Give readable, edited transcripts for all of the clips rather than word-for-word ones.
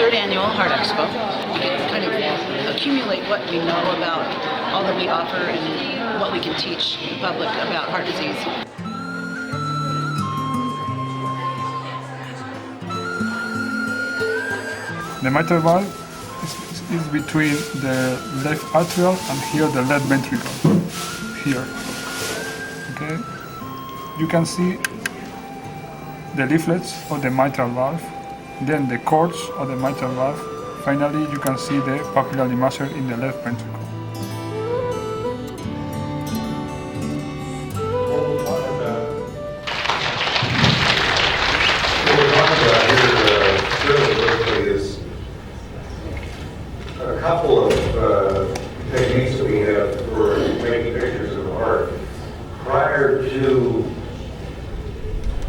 third annual Heart Expo. Kind of accumulate what we know about all that we offer and what we can teach the public about heart disease. The mitral valve is between the left atrial and here the left ventricle. Here. Okay? You can see the leaflets of the mitral valve, then the cords of the mitral valve. Finally, you can see the papillary muscle in the left ventricle. What we're talking about here, really quickly, is a couple of techniques that we have for making pictures of the heart. Prior to,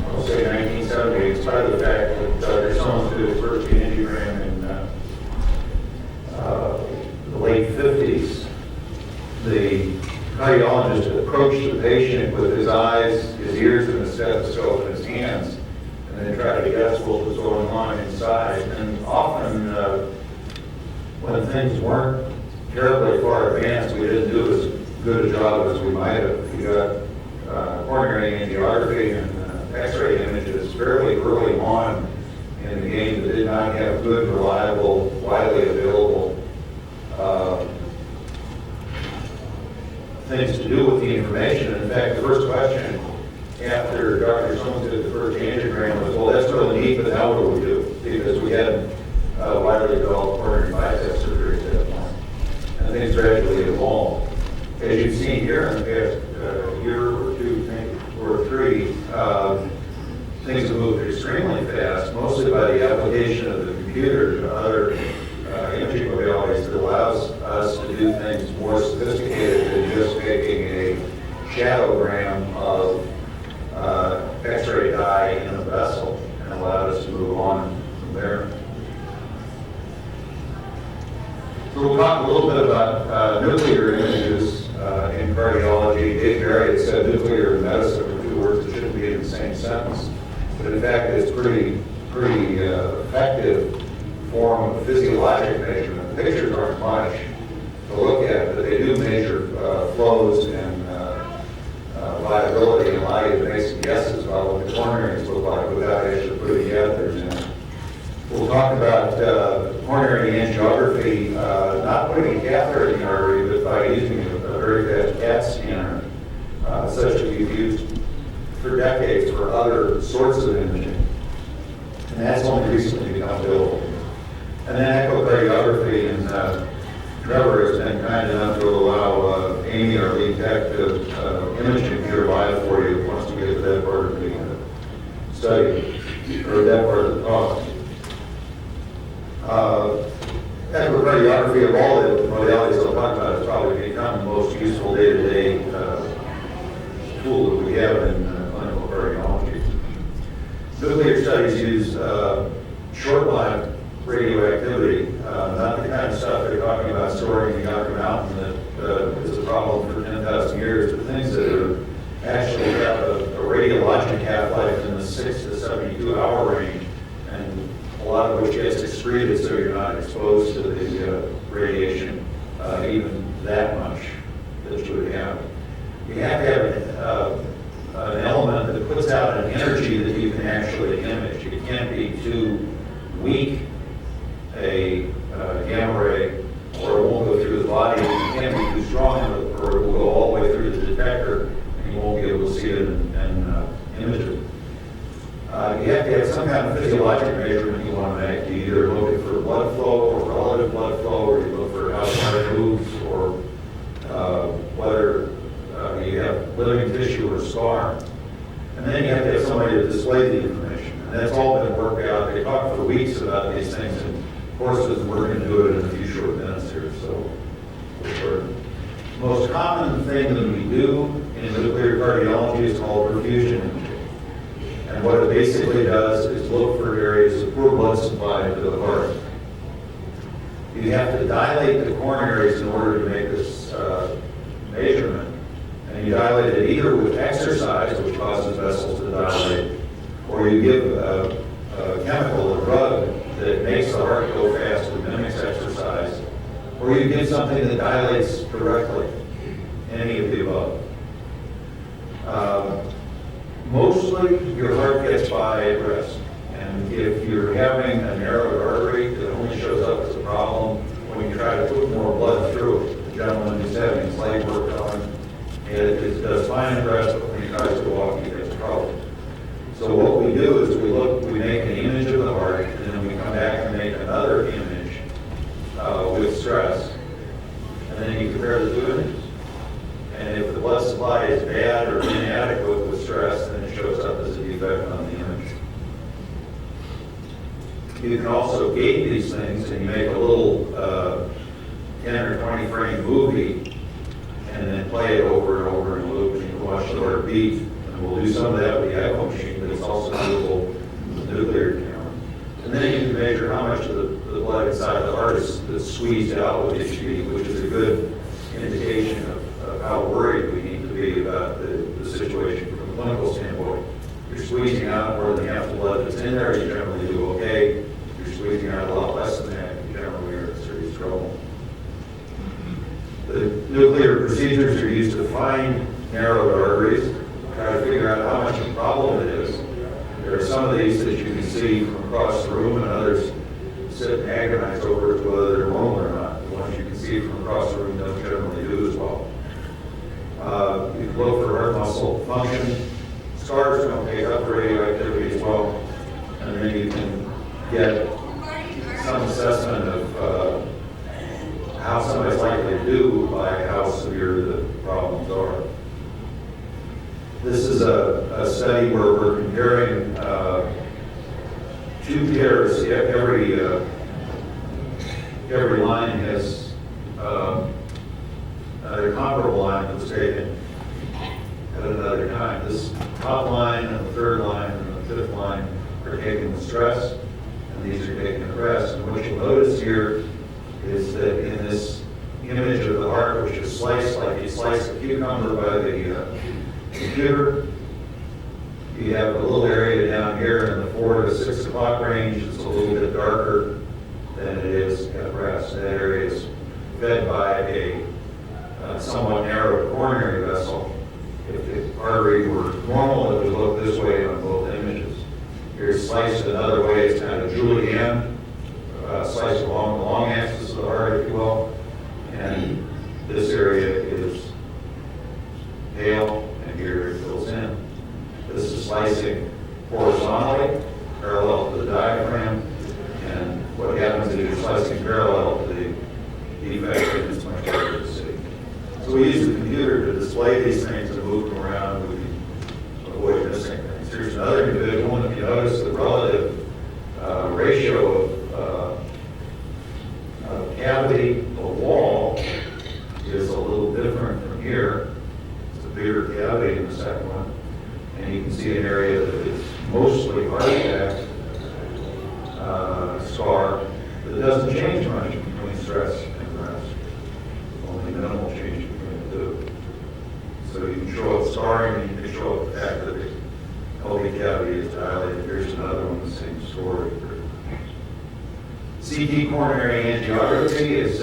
I'll say 1970, in spite of the fact that Dr. Soames did his first angiogram in the late 50s, the cardiologist approached the patient with his eyes, his ears, and the stethoscope in his hands, and then tried to guess what was going on inside. And often, when things weren't terribly far advanced, we didn't do as good a job as we might have. We got coronary angiography and X-ray images fairly early on in the game that did not have good, reliable, widely available things to do with the information. In fact, the first question after Dr. Soames did the first angiogram was, well, that's really neat, but now what do we do? Because we had widely developed coronary bypass surgery at that point. And things gradually evolved. As you've seen here in the past year or two, maybe, or three, things have moved extremely fast, mostly by the application of the computer to other imaging modalities that allows us to do things more sophisticated than just making a shadowgram of X-ray dye in a vessel, and allowed us to move on from there. So we'll talk a little bit about nuclear images in cardiology. Dave Barry had said nuclear and medicine were two words that shouldn't be in the same sentence, but in fact it's pretty effective form of physiologic measurement. The pictures aren't much to look at, but they do measure flows and viability and allow you to make some guesses about what the coronaries look like without actually putting catheters in. We'll talk about coronary angiography, not putting a catheter in the artery, but by using a very fast CAT scanner, such as we've used for decades for other sorts of imaging. And that's only recently become available. And then echocardiography, and Trevor has been kind enough to allow Amy, our lead tech, to image a computer live for you once we get to that part of the study, or that part of the talk. Echocardiography of all the modalities I'll talk about has probably become the most useful day-to-day tool that we have in clinical cardiology. Nuclear studies use short-lived radioactivity, not the kind of stuff they're talking about storing in Yucca Mountain that is a problem for 10,000 years, but things that are actually have a radiologic half-life in the 6 to 72 hour range, and a lot of which gets excreted so you're not exposed to the radiation even that much that you would have. You have to have an element that puts out an energy that you can actually image. It can't be too weak a gamma ray, or it won't go through the body. It can't be too strong, or it will go all the way through the detector, and you won't be able to see it and image it. You have to have some kind of physiologic measurement you want to make. You either look for blood flow or relative blood flow, or you look for how the heart moves, or whether you have living tissue or scar. And then you have to have somebody to display the information. And that's all been worked out. They talked for weeks about these things in courses, and we're going to do it in a few short minutes here. So, the most common thing that we do in nuclear cardiology is called perfusion imaging. And what it basically does is look for areas of poor blood supply to the heart. You have to dilate the coronaries in order to make this measurement. And you dilate it either with exercise, which causes vessels to dilate, or you give a chemical, a drug, that makes the heart go fast and mimics exercise, or you get something that dilates directly, any of the above. Mostly your heart gets by at rest. And if you're having a narrowed artery, it only shows up as a problem when you try to put more blood through it. The gentleman who's having his leg worked on, it does fine at rest, but when he tries to walk, he gets trouble. So what we do is we make an image of the heart, and then we come back and make another image with stress, and then you compare the two images. And if the blood supply is bad or inadequate with stress, then it shows up as a defect on the image. You can also gate these things, and you make a little 10 or 20 frame movie, and then play it over and over in a loop, and you can watch the heart beat. And we'll do some of that with the Expo machine, but it's also doable with the nuclear camera. And then you can measure how much of the blood inside the heart is squeezed out with HB, which is a good indication of how worried we need to be about the situation from a clinical standpoint. If you're squeezing out more than half the blood that's in there, you generally do okay. If you're squeezing out a lot less than that, you generally are in serious trouble. The nuclear procedures are used to find narrowed arteries, try to figure out how much of a problem it is. There are some of these that you can see from across the room, and others sit and agonize over to whether they're normal or not. The ones you can see from across the room don't generally do as well. You can look for heart muscle function. Scars don't pick up radioactivity as well. And then you can get some assessment of how somebody's likely to do by how severe the problems are. This is a study where we're comparing two pairs. Every line has a comparable line that was taken at another time. This top line and the third line and the fifth line are taken with stress, and these are taken at rest. And what you'll notice here is that in this image of the heart, which is sliced like you slice a cucumber by the computer, you have a little area down here in the 4 to 6 o'clock range. It's a little bit darker than it is at rest. That area is fed by a somewhat narrow coronary vessel. If the artery were normal, it would look this way on both images. Here's sliced another way. It's kind of julienne, sliced along the long axis of the heart, if you will. And this area is pale, and here it fills in. This is slicing horizontally, parallel to the diaphragm, and what happens is you're slicing parallel to the defect, and it's much harder to see. So we use the computer to display these things and move them around. We can avoid missing things. Here's another individual, and if you notice the relative ratio of cavity to wall is a little different from here. It's a bigger cavity in the second one. And you can see an area that is mostly artifact scar that doesn't change much between stress and rest. Only minimal change between the two. So you can show up scarring, and you can show up the fact that the LV cavity is dilated. Here's another one, the same story. CT coronary angiography is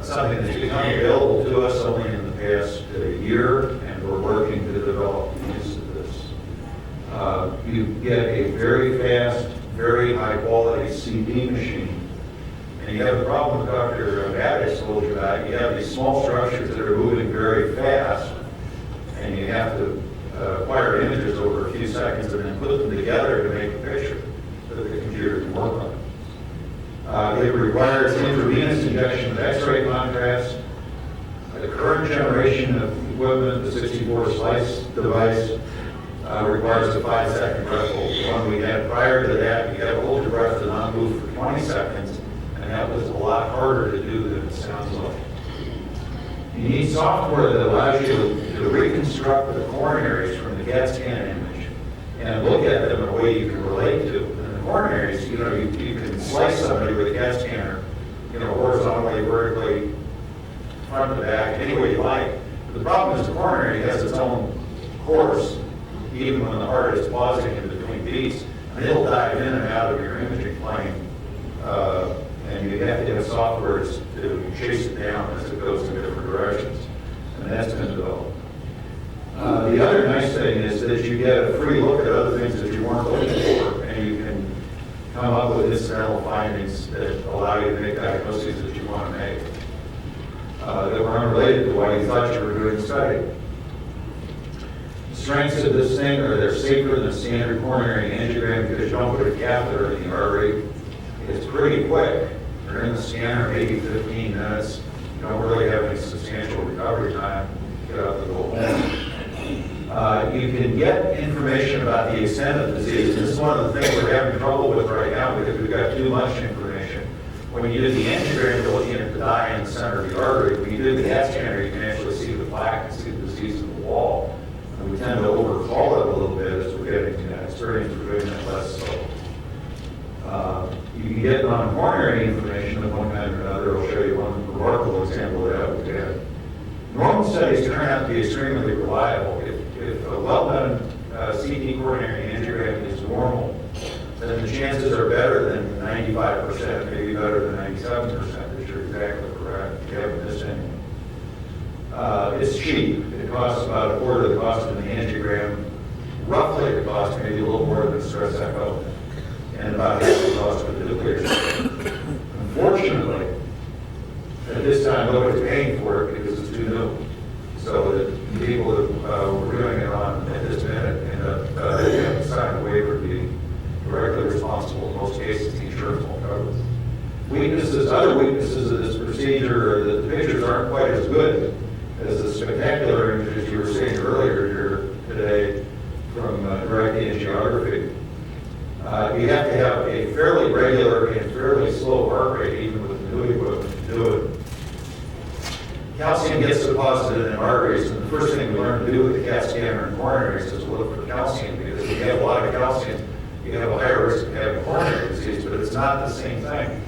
something that's become available to us only in the past year, and we're working to develop the use of this. You get a very fast, very high quality CD machine, and you have the problem Dr. Maddox told you about. You have these small structures that are moving very fast, and you have to acquire images over a few seconds and then put them together to make a picture that the computer can work on. It requires intravenous injection of X-ray contrast. The current generation of equipment, the 64 slice device, requires a 5-second breath hold. The one we had prior to that, you had to hold your breath and not move for 20 seconds, and that was a lot harder to do than it sounds like. You need software that allows you to reconstruct the coronaries from the CAT scan image and look at them in a way you can relate to. And the coronaries, you can slice somebody with a CAT scanner, horizontally, vertically, front to back, any way you like. But the problem is the coronary has its own course, even when the heart is pausing in between beats. And and it'll dive in and out of your imaging plane, and you have to have software to chase it down as it goes in different directions, and that's been developed. The other nice thing is that you get a free look at other things that you weren't looking for, and you can come up with incidental findings that allow you to make diagnoses that you want to make, that were unrelated to why you thought you were doing the study. Strengths of this thing are they're safer than standard coronary angiogram because you don't put a catheter in the artery. It's pretty quick. You're in the scanner maybe 15 minutes. You don't really have any substantial recovery time. Get out the goal. You can get information about the extent of the disease. This is one of the things we're having trouble with right now because we've got too much information. When you do the angiogram, you're looking at the dye in the center of the artery. When you do the CAT scanner, you can actually see the plaque and see the disease in the wall. And we tend to overcall it a little bit as we're getting to that experience. We're doing that less so. You can get non-coronary information of one kind or another. I'll show you one remarkable example of that we had. Normal studies turn out to be extremely reliable. If a well-done CT coronary angiogram is normal, then the chances are better than 95%, maybe better than 97%, that you're exactly correct. You haven't missed anything. It's cheap. It costs about a quarter of the cost of an angiogram, roughly the cost, maybe a little more than stress echo, and about half the cost of the nuclear system. Unfortunately, at this time, nobody's paying for it because it's too new. So the people that were doing it on at this minute end up having to sign a waiver to be directly responsible. In most cases, the insurance won't cover it. Weaknesses, other weaknesses of this procedure are that the pictures aren't quite as good as the spectacular images you were seeing earlier here today from direct angiography. You have to have a fairly regular and fairly slow heart rate, even with the new equipment, to do it. Calcium gets deposited in arteries, and the first thing we learn to do with the CAT scanner and coronaries is to look for calcium, because if you have a lot of calcium, you have a higher risk of having coronary disease, but it's not the same thing.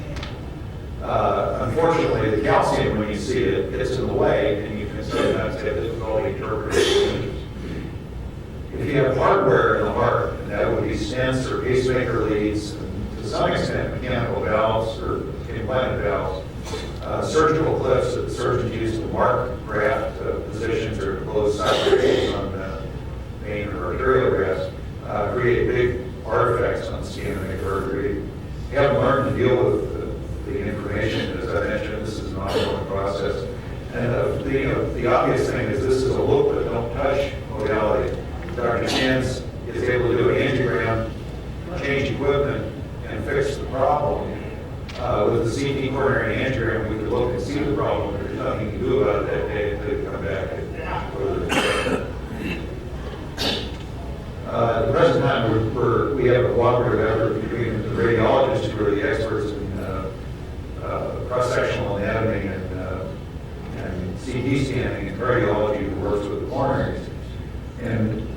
Unfortunately, the calcium, when you see it, gets in the way, and you can sometimes have difficulty interpreting the images. If you have hardware in the heart, and that would be stents or pacemaker leads, and to some extent mechanical valves or implanted valves, surgical clips that the surgeons use to mark graft positions or to close sacroiliitis on vein or arterial grafts create big artifacts on the skin and the artery. You haven't learned to deal with the information, as I mentioned. This is an ongoing process. And the obvious thing is this is a look but don't touch modality. Dr. Sands is able to do an angiogram, change equipment, and fix the problem. With the CT coronary angiogram, we could look and see the problem, but there's nothing you can do about it that day until you come back and at the present time, we have a cooperative effort between the radiologists who are the experts in cross-sectional anatomy and CT scanning and cardiology who works with the coronaries. And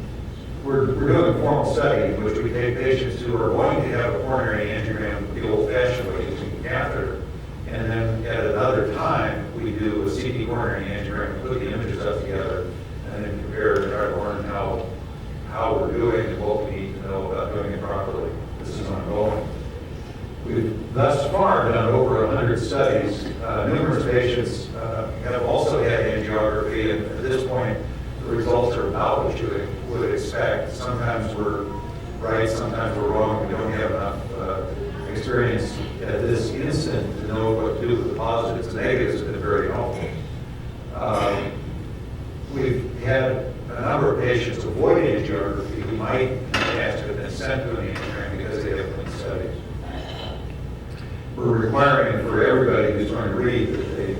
we're doing a formal study in which we take patients who are going to have a coronary angiogram the old-fashioned way using a catheter, and then at another time we do a CT coronary angiogram, put the images up together, and then compare and try to learn how we're doing and what we need to know about doing it properly. This is ongoing. We've thus far done over 100 studies. Numerous patients have also had angiography, and at this point, the results are about what you would expect. Sometimes we're right, sometimes we're wrong. We don't have enough experience at this instant to know what to do with the positives. The negatives have been very helpful. We've had a number of patients avoid angiography who might in the past have been sent to an angiogram because they have clean studies. We're requiring for everybody who's going to read that they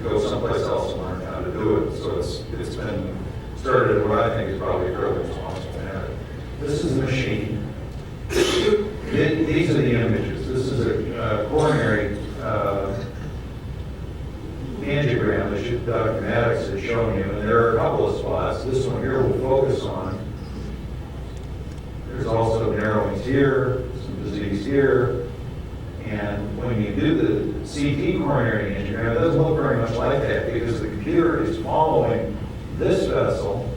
go someplace else and learn how to do it. So it's been started in what I think is probably a fairly responsible manner. This is the machine. These are the images. This is a coronary angiogram that Dr. Maddox has shown you, and there are a couple of spots. This one here we'll focus on. There's also narrowings here, some disease here, and when you do the CT coronary angiogram, it doesn't look very much like that because the computer is following this vessel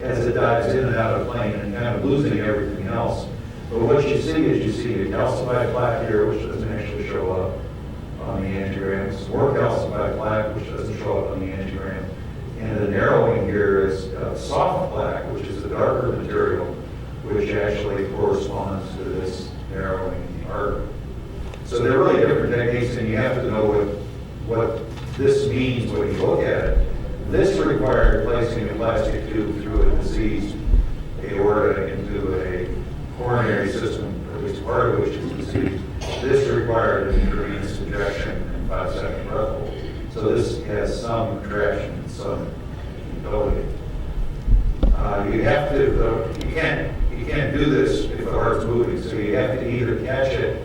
as it dives in and out of plane and kind of losing everything else. But what you see is you see a calcified plaque here, which doesn't actually show up on the angiograms, more calcified plaque, which doesn't show up on the angiogram. And the narrowing here is soft plaque, which is the darker material, which actually corresponds to this narrowing in the artery. So they're really different techniques, and you have to know what this means when you look at it. This required placing a plastic tube through a diseased aorta into a coronary system, at least part of which is diseased. This required an intravenous injection and 5-second breath hold. So this has some traction and some ability. You can't do this if the heart's moving, so you have to either catch it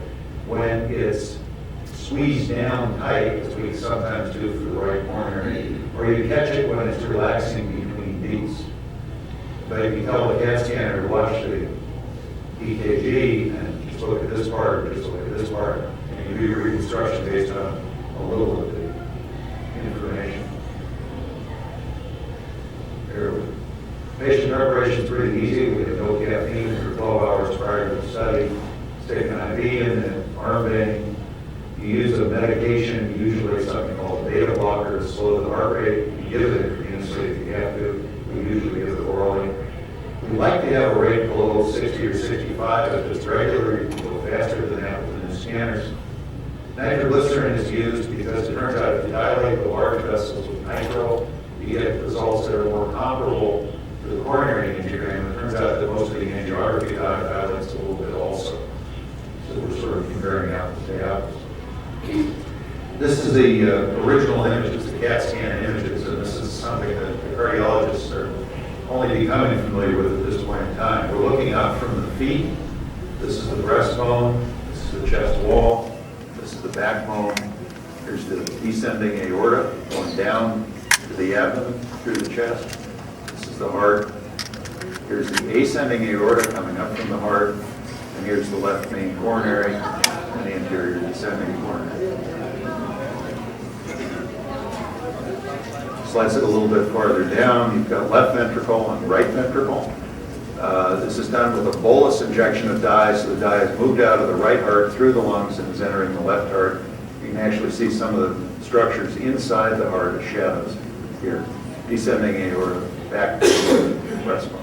when it's squeezed down tight, as we sometimes do for the right coronary, or you catch it when it's relaxing between beats. But if you tell the CAT scanner to watch the EKG and just look at this part, or just look at this part, and you do your reconstruction based on a little of the information. Patient preparation is pretty easy. We have no caffeine for 12 hours prior to the study. Stick an IV in the arm vein. You use a medication, usually something called a beta blocker to slow the heart rate. You give it intravenously if you have to. We usually give it orally. We like to have a rate below 60 or 65. If it's regular, you can go faster than that with the new scanners. Nitroglycerin is used because it turns out if you dilate the large vessels with nitro, you get results that are more comparable to the coronary angiogram. It turns out that most of the angiography dilates a little bit also. So we're sort of comparing apples to apples. This is the original images, the CAT scan images, and this is something that the cardiologists are only becoming familiar with at this point in time. We're looking up from the feet. This is the breastbone. This is the chest wall. This is the backbone. Here's the descending aorta going down to the abdomen through the chest. This is the heart. Here's the ascending aorta coming up from the heart. And here's the left main coronary and the anterior descending coronary. Slice it a little bit farther down. You've got left ventricle and right ventricle. This is done with a bolus injection of dye, so the dye is moved out of the right heart through the lungs and is entering the left heart. You can actually see some of the structures inside the heart as shadows here. Descending aorta, back to the breastbone.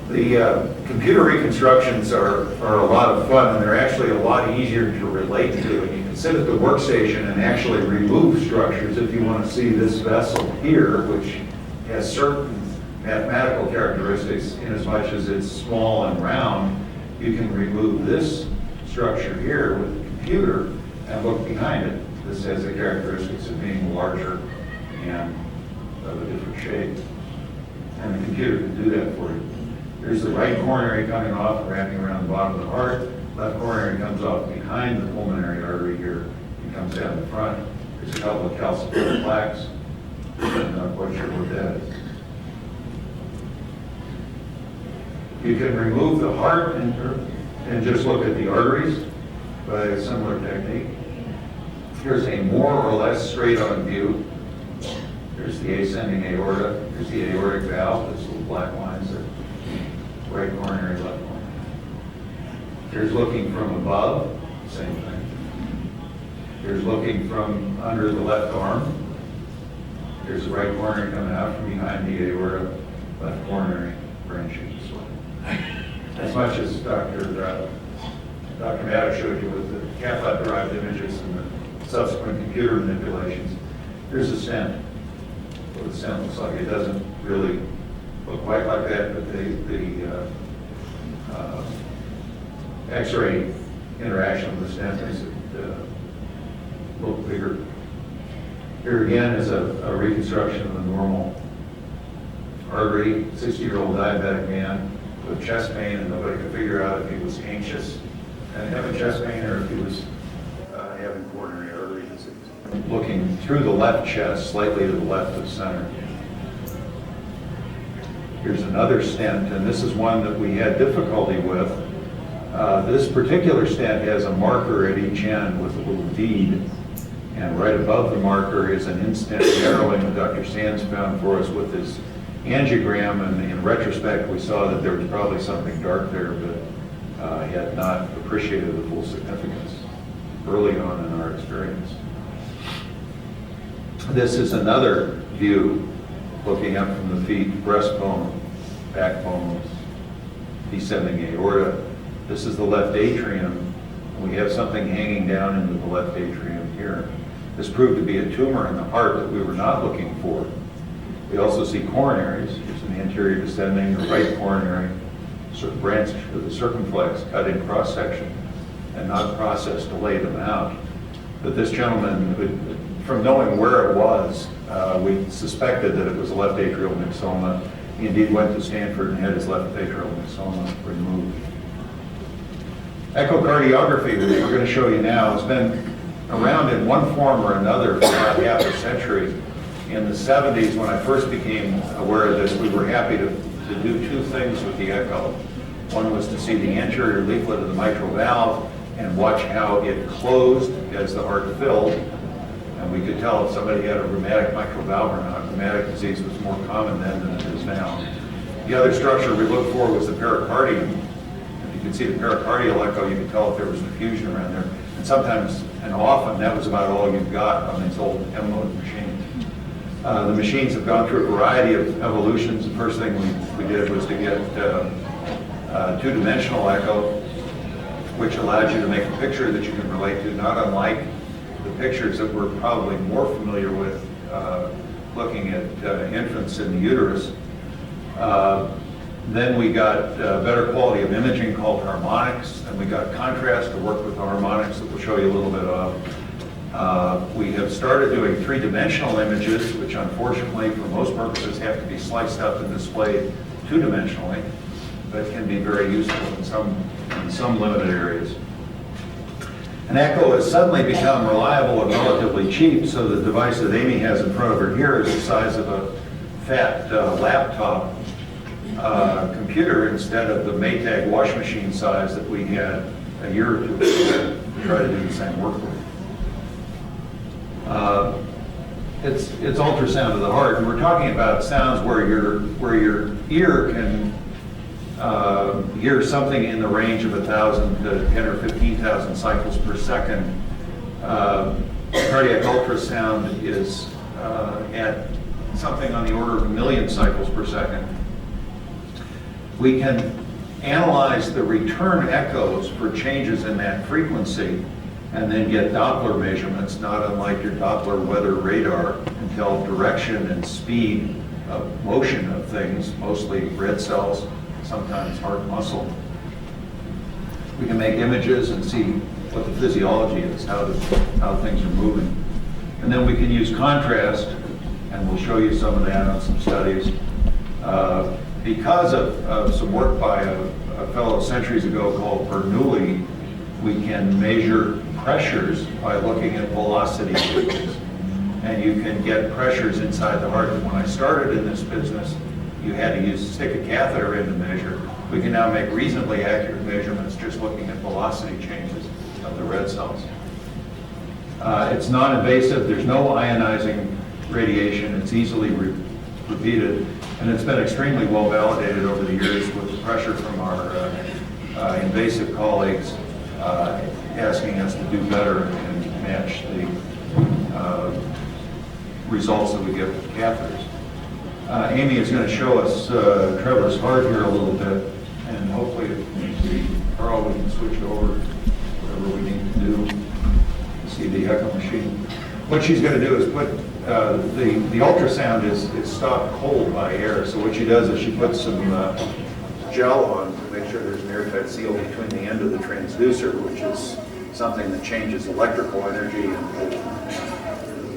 The computer reconstructions are a lot of fun, and they're actually a lot easier to relate to. And you can sit at the workstation and actually remove structures if you want to see this vessel here, which has certain mathematical characteristics in as much as it's small and round. You can remove this structure here with the computer and look behind it. This has the characteristics of being larger and of a different shape. And the computer can do that for you. There's the right coronary coming off, wrapping around the bottom of the heart. Left coronary comes off behind the pulmonary artery here and comes down the front. There's a couple of calcified plaques. I'm not quite sure what that is. You can remove the heart and just look at the arteries by a similar technique. Here's a more or less straight-on view. There's the ascending aorta. There's the aortic valve. There's little black lines there. Right coronary, left coronary. Here's looking from above, same thing. Here's looking from under the left arm. Here's the right coronary coming out from behind the aorta, left coronary branching this way. As much as Dr. Matter showed you with the cath lab-derived images and the subsequent computer manipulations, here's a stent. What the stent looks like. It doesn't really look quite like that, but the X-ray interaction with the stent makes it look bigger. Here again is a reconstruction of the normal artery. 60-year-old diabetic man with chest pain, and nobody could figure out if he was anxious and having chest pain or if he was having coronary artery disease. Looking through the left chest, slightly to the left of center. Here's another stent, and this is one that we had difficulty with. This particular stent has a marker at each end with a little bead, and right above the marker is an in-stent narrowing that Dr. Sands found for us with his angiogram, and in retrospect, we saw that there was probably something dark there, but had not appreciated the full significance early on in our experience. This is another view looking up from the feet, breastbone, backbone, descending aorta. This is the left atrium. We have something hanging down into the left atrium here. This proved to be a tumor in the heart that we were not looking for. We also see coronaries. There's an anterior descending or right coronary branch of the circumflex cut in cross-section and not processed to lay them out. But this gentleman, from knowing where it was, we suspected that it was a left atrial myxoma. He indeed went to Stanford and had his left atrial myxoma removed. Echocardiography, which we're going to show you now, has been around in one form or another for about half a century. In the 70s, when I first became aware of this, we were happy to do two things with the echo. One was to see the anterior leaflet of the mitral valve and watch how it closed as the heart filled. And we could tell if somebody had a rheumatic mitral valve or not. Rheumatic disease was more common then than it is now. The other structure we looked for was the pericardium. If you could see the pericardial echo, you could tell if there was effusion around there. And sometimes, and often, that was about all you got on these old M-mode machines. The machines have gone through a variety of evolutions. The first thing we did was to get two-dimensional echo, which allowed you to make a picture that you can relate to, not unlike the pictures that we're probably more familiar with looking at infants in the uterus. Then we got better quality of imaging called harmonics, and we got contrast to work with the harmonics that we'll show you a little bit of. We have started doing three-dimensional images, which unfortunately for most purposes have to be sliced up and displayed two-dimensionally, but can be very useful in some limited areas. An echo has suddenly become reliable and relatively cheap, so the device that Amy has in front of her here is the size of a fat laptop computer instead of the Maytag wash machine size that we had a year or two ago to try to do the same work with. It's ultrasound of the heart, and we're talking about sounds where your ear can hear something in the range of 1,000 to 10 or 15,000 cycles per second. Cardiac ultrasound is at something on the order of 1 million cycles per second. We can analyze the return echoes for changes in that frequency and then get Doppler measurements, not unlike your Doppler weather radar, and tell direction and speed of motion of things, mostly red cells, sometimes heart muscle. We can make images and see what the physiology is, how things are moving. And then we can use contrast, and we'll show you some of that on some studies. Because of some work by a fellow centuries ago called Bernoulli, we can measure pressures by looking at velocity changes. And you can get pressures inside the heart. When I started in this business, you had to stick a catheter in to measure. We can now make reasonably accurate measurements just looking at velocity changes of the red cells. It's non-invasive. There's no ionizing radiation. It's easily repeated. And it's been extremely well validated over the years with the pressure from our invasive colleagues asking us to do better and match the results that we get with catheters. Amy is going to show us Trevor's heart here a little bit, and hopefully, Carl, we can switch over whatever we need to do to see the echo machine. What she's going to do is put the ultrasound is stopped cold by air. So what she does is she puts some gel on to make sure there's an airtight seal between the end of the transducer, which is something that changes electrical energy and the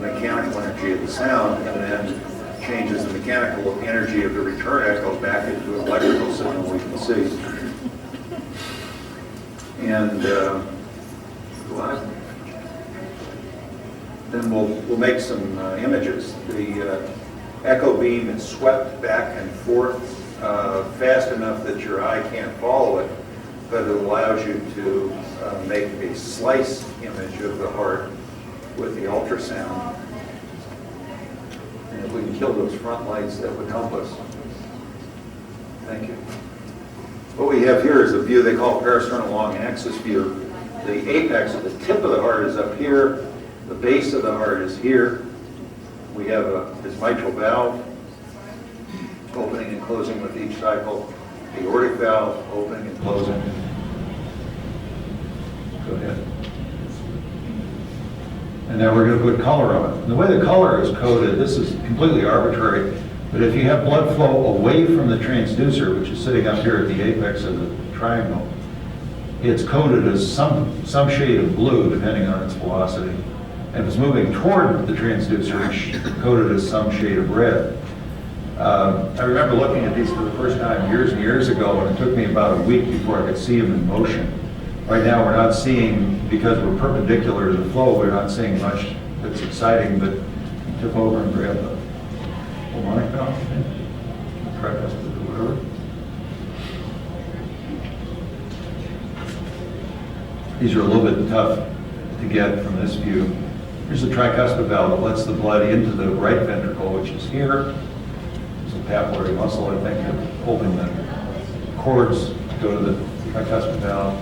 mechanical energy of the sound, and then changes the mechanical energy of the return echo back into an electrical signal we can see. And then we'll make some images. The echo beam is swept back and forth fast enough that your eye can't follow it, but it allows you to make a slice image of the heart with the ultrasound. And if we can kill those front lights, that would help us. Thank you. What we have here is a view they call parasternal long axis view. The apex of the tip of the heart is up here. The base of the heart is here. We have this mitral valve opening and closing with each cycle. The aortic valve opening and closing. Go ahead. And now we're going to put color on it. And the way the color is coded, this is completely arbitrary, but if you have blood flow away from the transducer, which is sitting up here at the apex of the triangle, it's coded as some shade of blue, depending on its velocity. And if it's moving toward the transducer, it's coded as some shade of red. I remember looking at these for the first time years and years ago, and it took me about a week before I could see them in motion. Right now, we're not seeing, because we're perpendicular to the flow, we're not seeing much that's exciting, but tip over and grab the pulmonic valve, tricuspid or whatever. These are a little bit tough to get from this view. Here's the tricuspid valve that lets the blood into the right ventricle, which is here. There's a papillary muscle, I think, that's holding the cords to go to the tricuspid valve.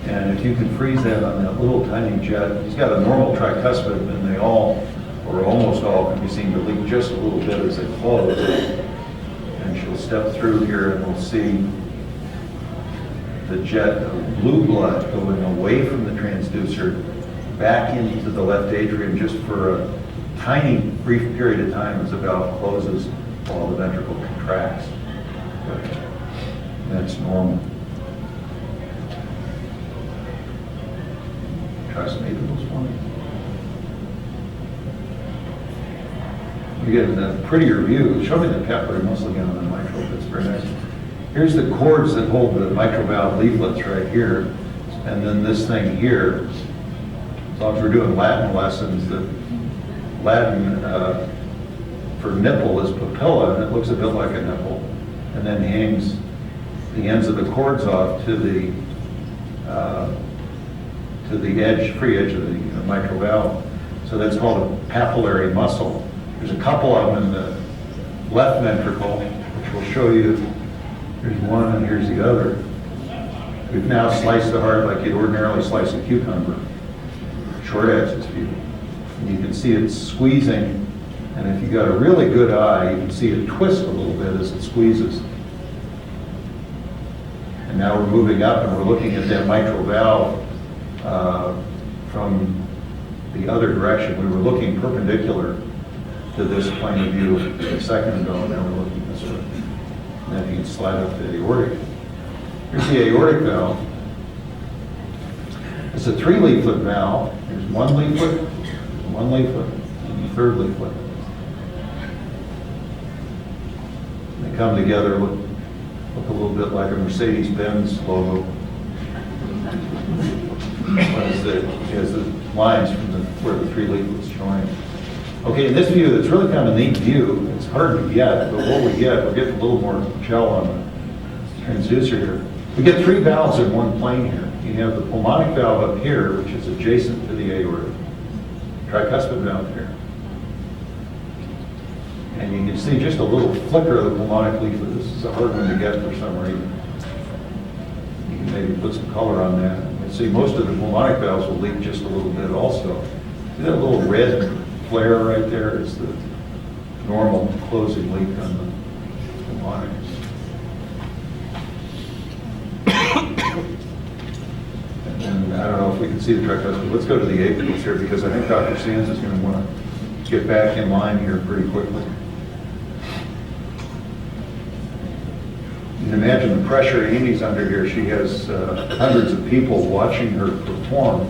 And if you can freeze that on that little tiny jet, he's got a normal tricuspid, and they all, or almost all, can be seen to leak just a little bit as they close. And she'll step through here, and we'll see the jet of blue blood going away from the transducer back into the left atrium just for a tiny brief period of time as the valve closes while the ventricle contracts. But that's normal. Try some intervals for me. You get a prettier view. Show me the papillary muscle again on the mitral. That's very nice. Here's the cords that hold the mitral valve leaflets right here, and then this thing here. As long as we're doing Latin lessons, the Latin for nipple is papilla, and it looks a bit like a nipple, and then hangs the ends of the cords off to the free edge of the mitral valve. So that's called a papillary muscle. There's a couple of them in the left ventricle, which will show you. Here's one and here's the other. We've now sliced the heart like you'd ordinarily slice a cucumber. Short axis view. And you can see it squeezing, and if you've got a really good eye, you can see it twist a little bit as it squeezes. And now we're moving up and we're looking at that mitral valve from the other direction. We were looking perpendicular to this plane of view a second ago, and now we're looking this way. And then you can slide up to the aortic. Here's the aortic valve. It's a 3-leaflet valve. Here's one leaflet, and the third leaflet. They come together, look a little bit like a Mercedes-Benz logo. As the lines from where the 3 leaflets join. Okay, in this view, it's really kind of a neat view. It's hard to get, but what we get, we're getting a little more gel on the transducer here. We get 3 valves in one plane here. You have the pulmonic valve up here, which is adjacent to the aorta. Tricuspid valve here. And you can see just a little flicker of the pulmonic leaflet. This is a hard one to get for some reason. You can maybe put some color on that. You see most of the pulmonic valves will leak just a little bit also. See that little red flare right there is the normal closing leak on the pulmonic. And I don't know if we can see the tricuspid. Let's go to the apicals here because I think Dr. Sands is going to want to get back in line here pretty quickly. You can imagine the pressure Amy's under here. She has hundreds of people watching her perform.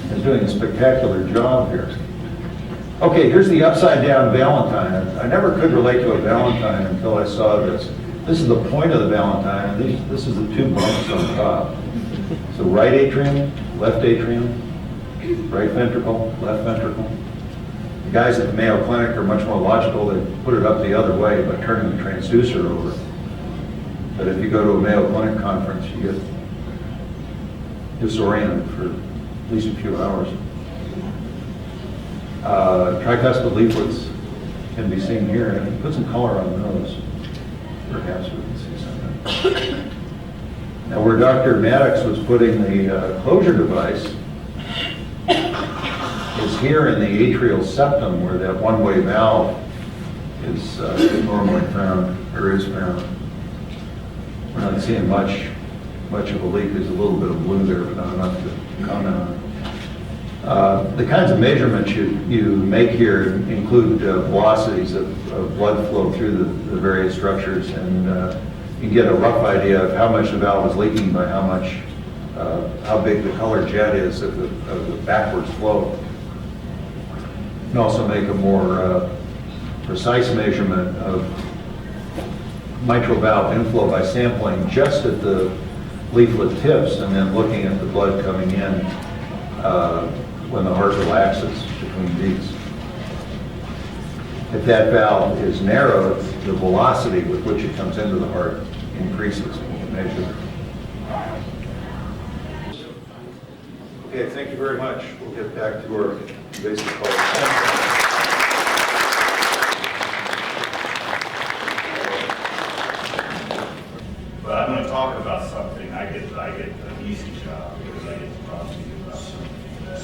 She's doing a spectacular job here. Okay, here's the upside down Valentine. I never could relate to a Valentine until I saw this. This is the point of the Valentine, and this is the 2 bumps on top. So right atrium, right ventricle, left ventricle. The guys at the Mayo Clinic are much more logical. They put it up the other way by turning the transducer over. But if you go to a Mayo Clinic conference, you get disoriented for at least a few hours. Tricuspid leaflets can be seen here, and put some color on those. perhaps we can see something. Now, where Dr. Maddox was putting the closure device is here in the atrial septum, where that one-way valve is normally found, or is found. We're not seeing much of a leak. There's a little bit of blue there, but not enough to comment on. The kinds of measurements you make here include velocities of blood flow through the various structures, and you get a rough idea of how much the valve is leaking by how big the color jet is of the backwards flow. You can also make a more precise measurement of mitral valve inflow by sampling just at the leaflet tips and then looking at the blood coming in when the heart relaxes between beats. If that valve is narrowed, the velocity with which it comes into the heart increases when you measure. Okay, thank you very much. We'll get back to our basic call. But I'm going to talk about something. I get an easy job because I get to talk to you about something that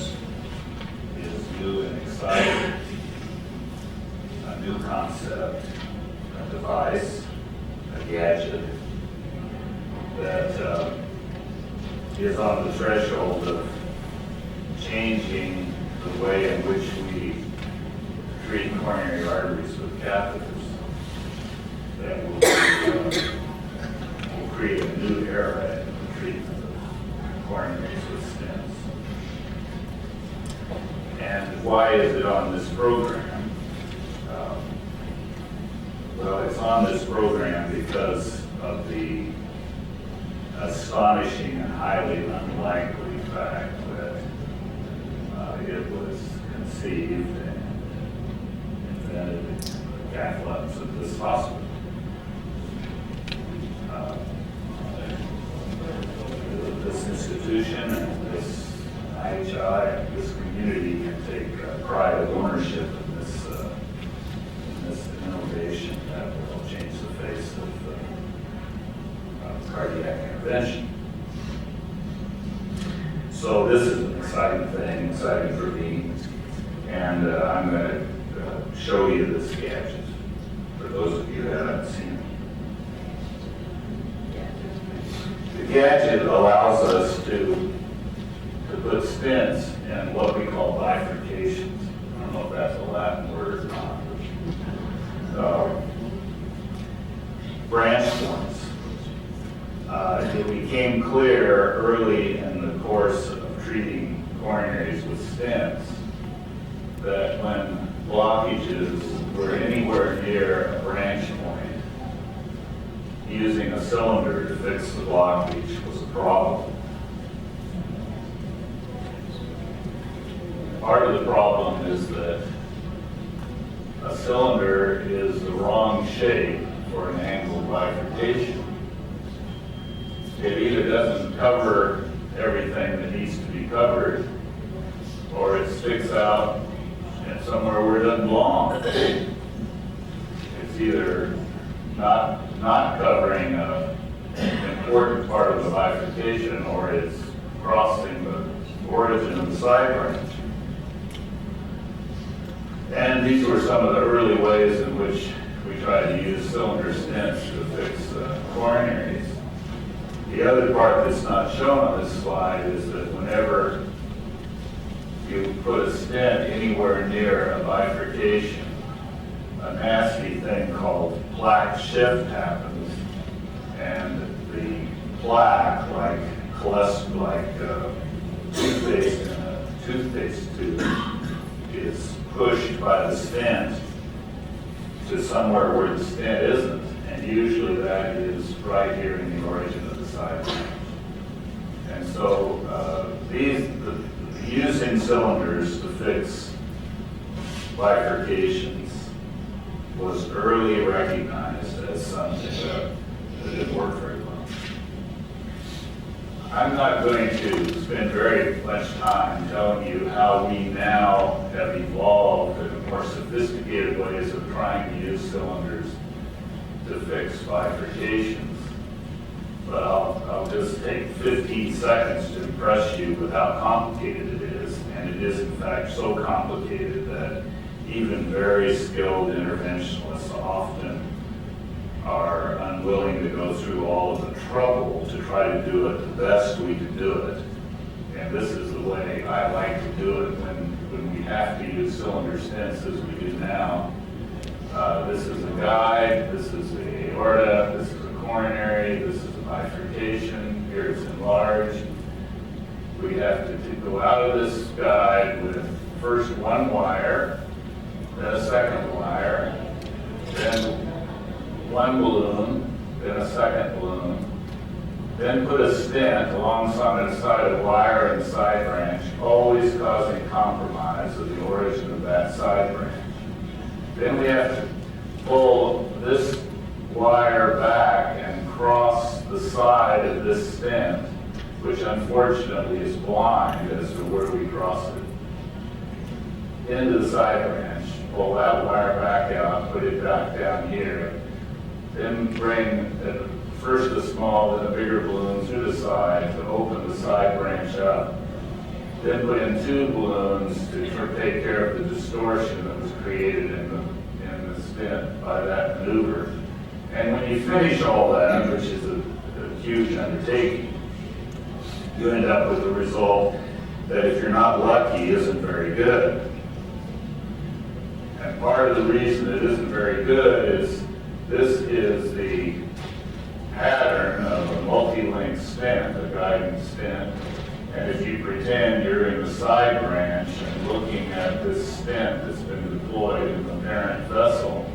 is new and exciting, a new concept, a device, a gadget that is on the threshold of changing the way in which we treat coronary arteries with catheters. That will create a new era in the treatment of coronaries with stents. And why is it on this program? Well, it's on this program because of the astonishing and highly unlikely fact that it was conceived and invented in the cath labs of this hospital. This institution and this IHI and this community can take pride of ownership in this innovation that will change the face of cardiac intervention. So this is an exciting thing, exciting for me, and I'm going to show you this gadget for those of you who haven't seen it. The gadget allows us to put stents in what we call bifurcations. I don't know if that's a Latin word or not. Branch points. It became clear early in the course of treating coronaries with stents that when blockages were anywhere near a branch point, using a cylinder to fix the blockage was a problem. Part of the problem is that a cylinder is the wrong shape for an angled bifurcation. It either doesn't cover everything that needs to be covered, or it sticks out somewhere where it doesn't belong. It's either not covering an important part of the bifurcation, or it's crossing the origin of the side branch. And these were some of the early ways in which we tried to use cylinder stents to fix coronaries. The other part that's not shown on this slide is that whenever you put a stent anywhere near a bifurcation, a nasty thing called plaque shift happens, and the plaque, like toothpaste in a toothpaste tube, is pushed by the stent to somewhere where the stent isn't, and usually that is right here in the origin of the side branch. And so using cylinders to fix bifurcations was early recognized as something that didn't work very well. I'm not going to spend very much time telling you how we now have evolved in more sophisticated ways of trying to use cylinders to fix bifurcations. But I'll just take 15 seconds to impress you with how complicated it is. And it is in fact so complicated that even very skilled interventionists often are unwilling to go through all of the trouble to try to do it the best we can do it. And this is the way I like to do it when we have to use cylinder stents as we do now. This is a guide, this is the aorta, this is a coronary, this is a bifurcation, here it's enlarged. We have to go out of this guide with first one wire, then a second wire, then one balloon, then a second balloon, then put a stent alongside the side of the wire and side branch, always causing compromise of the origin of that side branch. Then we have to pull this wire back and cross the side of this stent, which unfortunately is blind as to where we cross it, into the side branch, pull that wire back out, put it back down here, then bring first a small, then a bigger balloon through the side to open the side branch up. Then put in two balloons to take care of the distortion that was created in the stent by that maneuver. And when you finish all that, which is a huge undertaking, you end up with a result that, if you're not lucky, isn't very good. And part of the reason it isn't very good is this is the pattern of a multi-link stent, a guiding stent. And if you pretend you're in the side branch and looking at this stent that's been deployed in the parent vessel,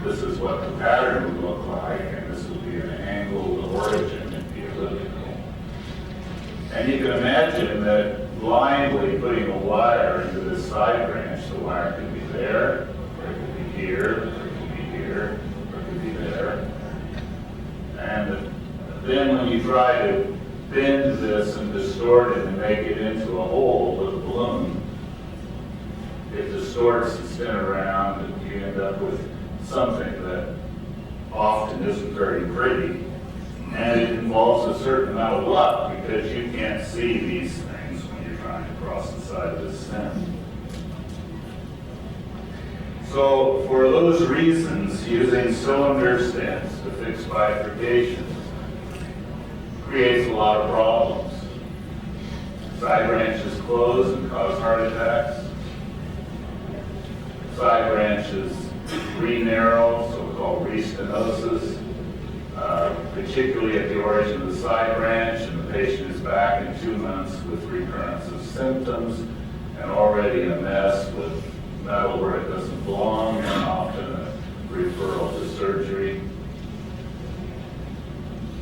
this is what the pattern would look like, and this would be an angled origin, it'd be elliptical. And you can imagine that blindly putting a wire into this side branch, the wire could be there, or it could be here, or it could be here, or it could be there. And then when you try to bend this and distort it and make it into a hole with a balloon, it distorts and spins around, and you end up with something that often isn't very pretty. And it involves a certain amount of luck, because you can't see these things when you're trying to cross the side of the stent. So for those reasons, using cylinder stents to fix bifurcations creates a lot of problems. Side branches close and cause heart attacks. Side branches re-narrow, so-called restenosis, particularly at the origin of the side branch, and the patient is back in 2 months with recurrence of symptoms and already a mess with metal where it doesn't belong, and often a referral to surgery.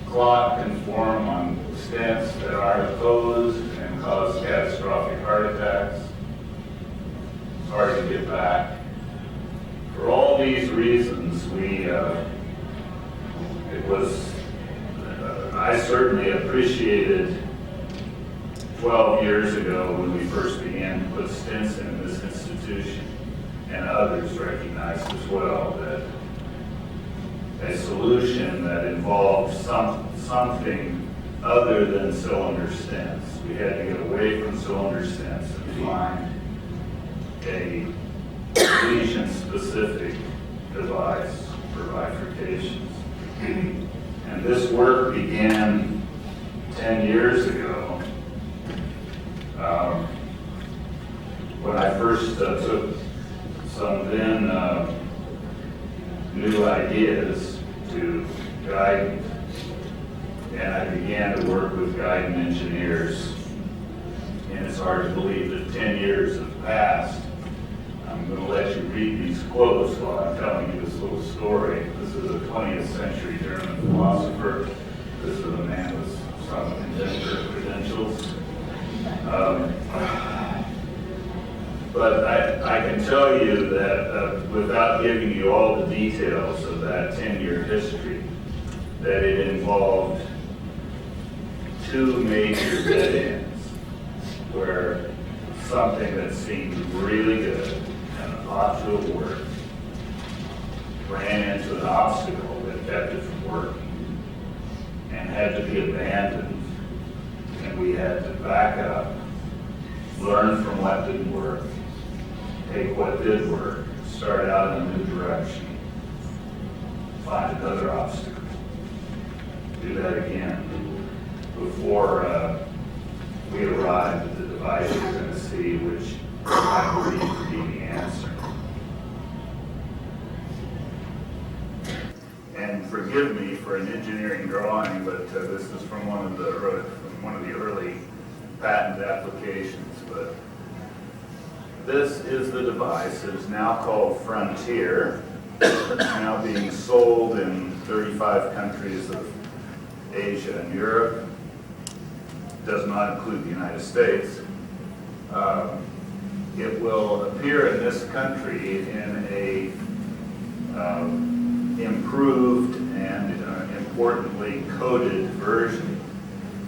Clot can form on stents that aren't closed and cause catastrophic heart attacks. It's hard to get back. For all these reasons, I certainly appreciated 12 years ago when we first began to put stents in this institution, and others recognized as well that a solution that involved something other than cylinder stents. We had to get away from cylinder stents and find a lesion-specific device for bifurcations. And this work began 10 years ago when I first took some then new ideas to Guidant, and I began to work with Guidant engineers. And it's hard to believe that 10 years have passed. I'm going to let you read these quotes while I'm telling you this little story. This is a 20th century German philosopher. This is a man with some inventor credentials. But I can tell you that without giving you all the details of that 10-year history, that it involved 2 major dead ends where something that seemed really good and ought to have worked ran into an obstacle that kept it from working and had to be abandoned. And we had to back up, learn from what didn't work, take what did work, start out in a new direction, find another obstacle, do that again before we arrived at the device you're going to see, which I believe to be the answer. And forgive me for an engineering drawing, but this is from one of the early patent applications. But this is the device. It is now called Frontier. It's now being sold in 35 countries of Asia and Europe. Does not include the United States. It will appear in this country in a improved and importantly coded version,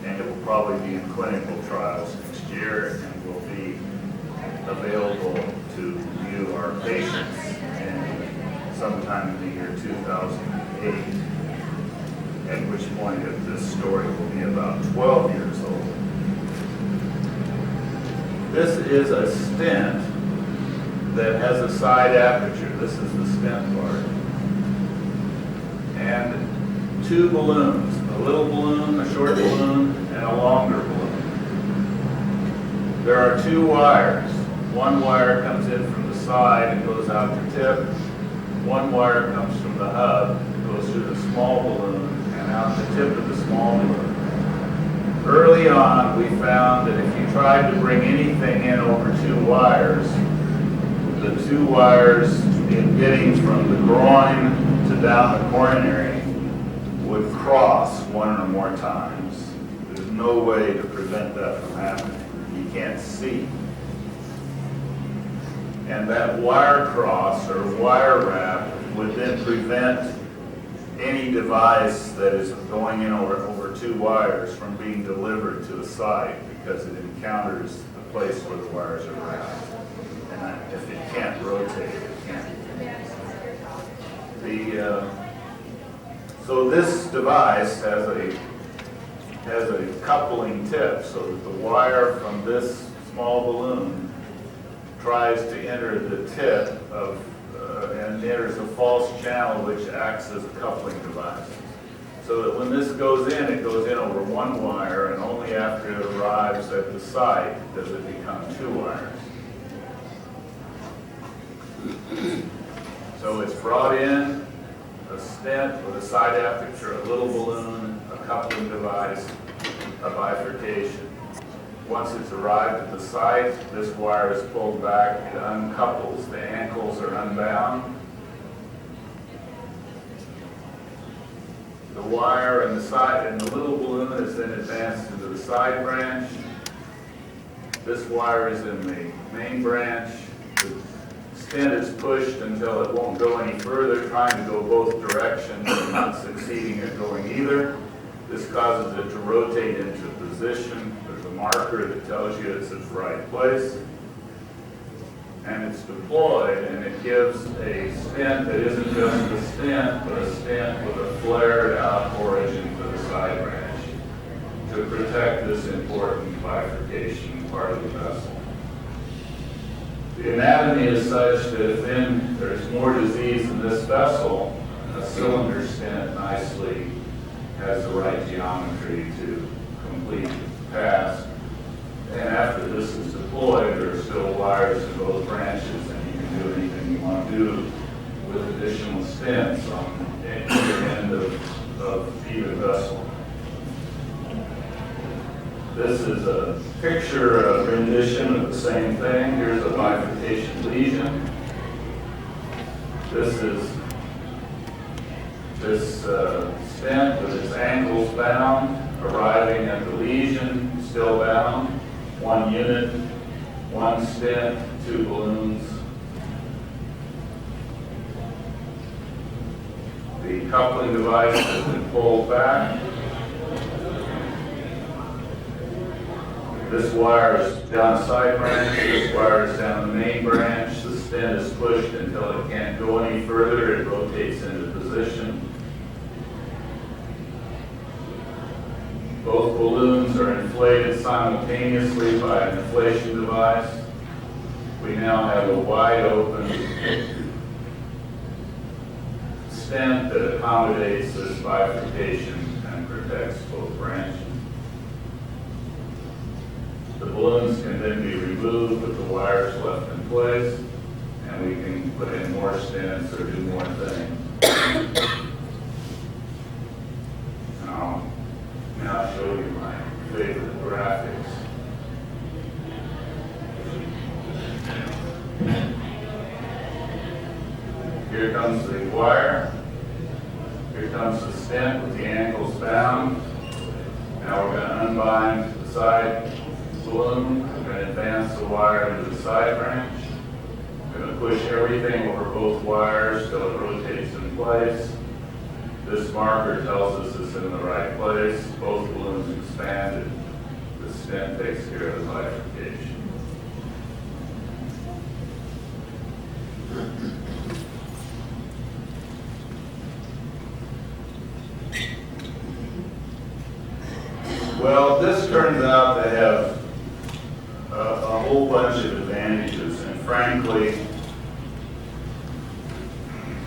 and it will probably be in clinical trials next year and will be available to view our patients sometime in the year 2008, at which point this story will be about 12 years old. This is a stent that has a side aperture. This is the stent part. And two balloons, a little balloon, a short balloon, and a longer balloon. There are two wires. One wire comes in from the side and goes out the tip. One wire comes from the hub, goes through the small balloon and out the tip of the small balloon. Early on, we found that if you tried to bring anything in over two wires, the two wires in getting from the groin to down the coronary would cross one or more times. There's no way to prevent that from happening. You can't see. And that wire cross or wire wrap would then prevent any device that is going in over two wires from being delivered to a site, because it encounters the place where the wires are wrapped. And if it can't rotate, it can't. So this device has a coupling tip, so that the wire from this small balloon tries to enter the tip of and enters a false channel which acts as a coupling device. So that when this goes in, it goes in over one wire, and only after it arrives at the site does it become two wires. So it's brought in, a stent with a side aperture, a little balloon, a coupling device, a bifurcation. Once it's arrived at the site, this wire is pulled back, it uncouples, the ankles are unbound. The wire and the side and the little balloon is then advanced into the side branch. This wire is in the main branch. The stent is pushed until it won't go any further, trying to go both directions and not succeeding at going either. This causes it to rotate into position. There's a marker that tells you it's at the right place. And it's deployed, and it gives a stent that isn't just a stent, but a stent with a flared out origin for the side branch to protect this important bifurcation part of the vessel. The anatomy is such that if then there's more disease in this vessel, a cylinder stent nicely has the right geometry to complete the task. And after this is deployed, there are still wires in both branches, and you can do anything you want to do with additional stents on either end of either vessel. This is a picture, a rendition of the same thing. Here's a bifurcation lesion. This is this stent with its ankles bound, arriving at the lesion, still bound. One unit, one stent, two balloons. The coupling device has been pulled back. This wire is down the side branch, this wire is down the main branch. The stent is pushed until it can't go any further. It rotates into position. Both balloons are inflated simultaneously by an inflation device. We now have a wide open stent that accommodates this bifurcation and protects both branches. The balloons can then be removed with the wires left in place, and we can put in more stents or do more things. And I'll now show you my favorite graphics. Here comes the wire. Here comes the stent with the ankles bound. Now we're going to unbind the side balloon. We're going to advance the wire into the side branch. We're going to push everything over both wires till it rotates in place. This marker tells us it's in the right place. Both balloons expanded. The stent takes care of the bifurcation. Well, this turns out to have a whole bunch of advantages, and frankly,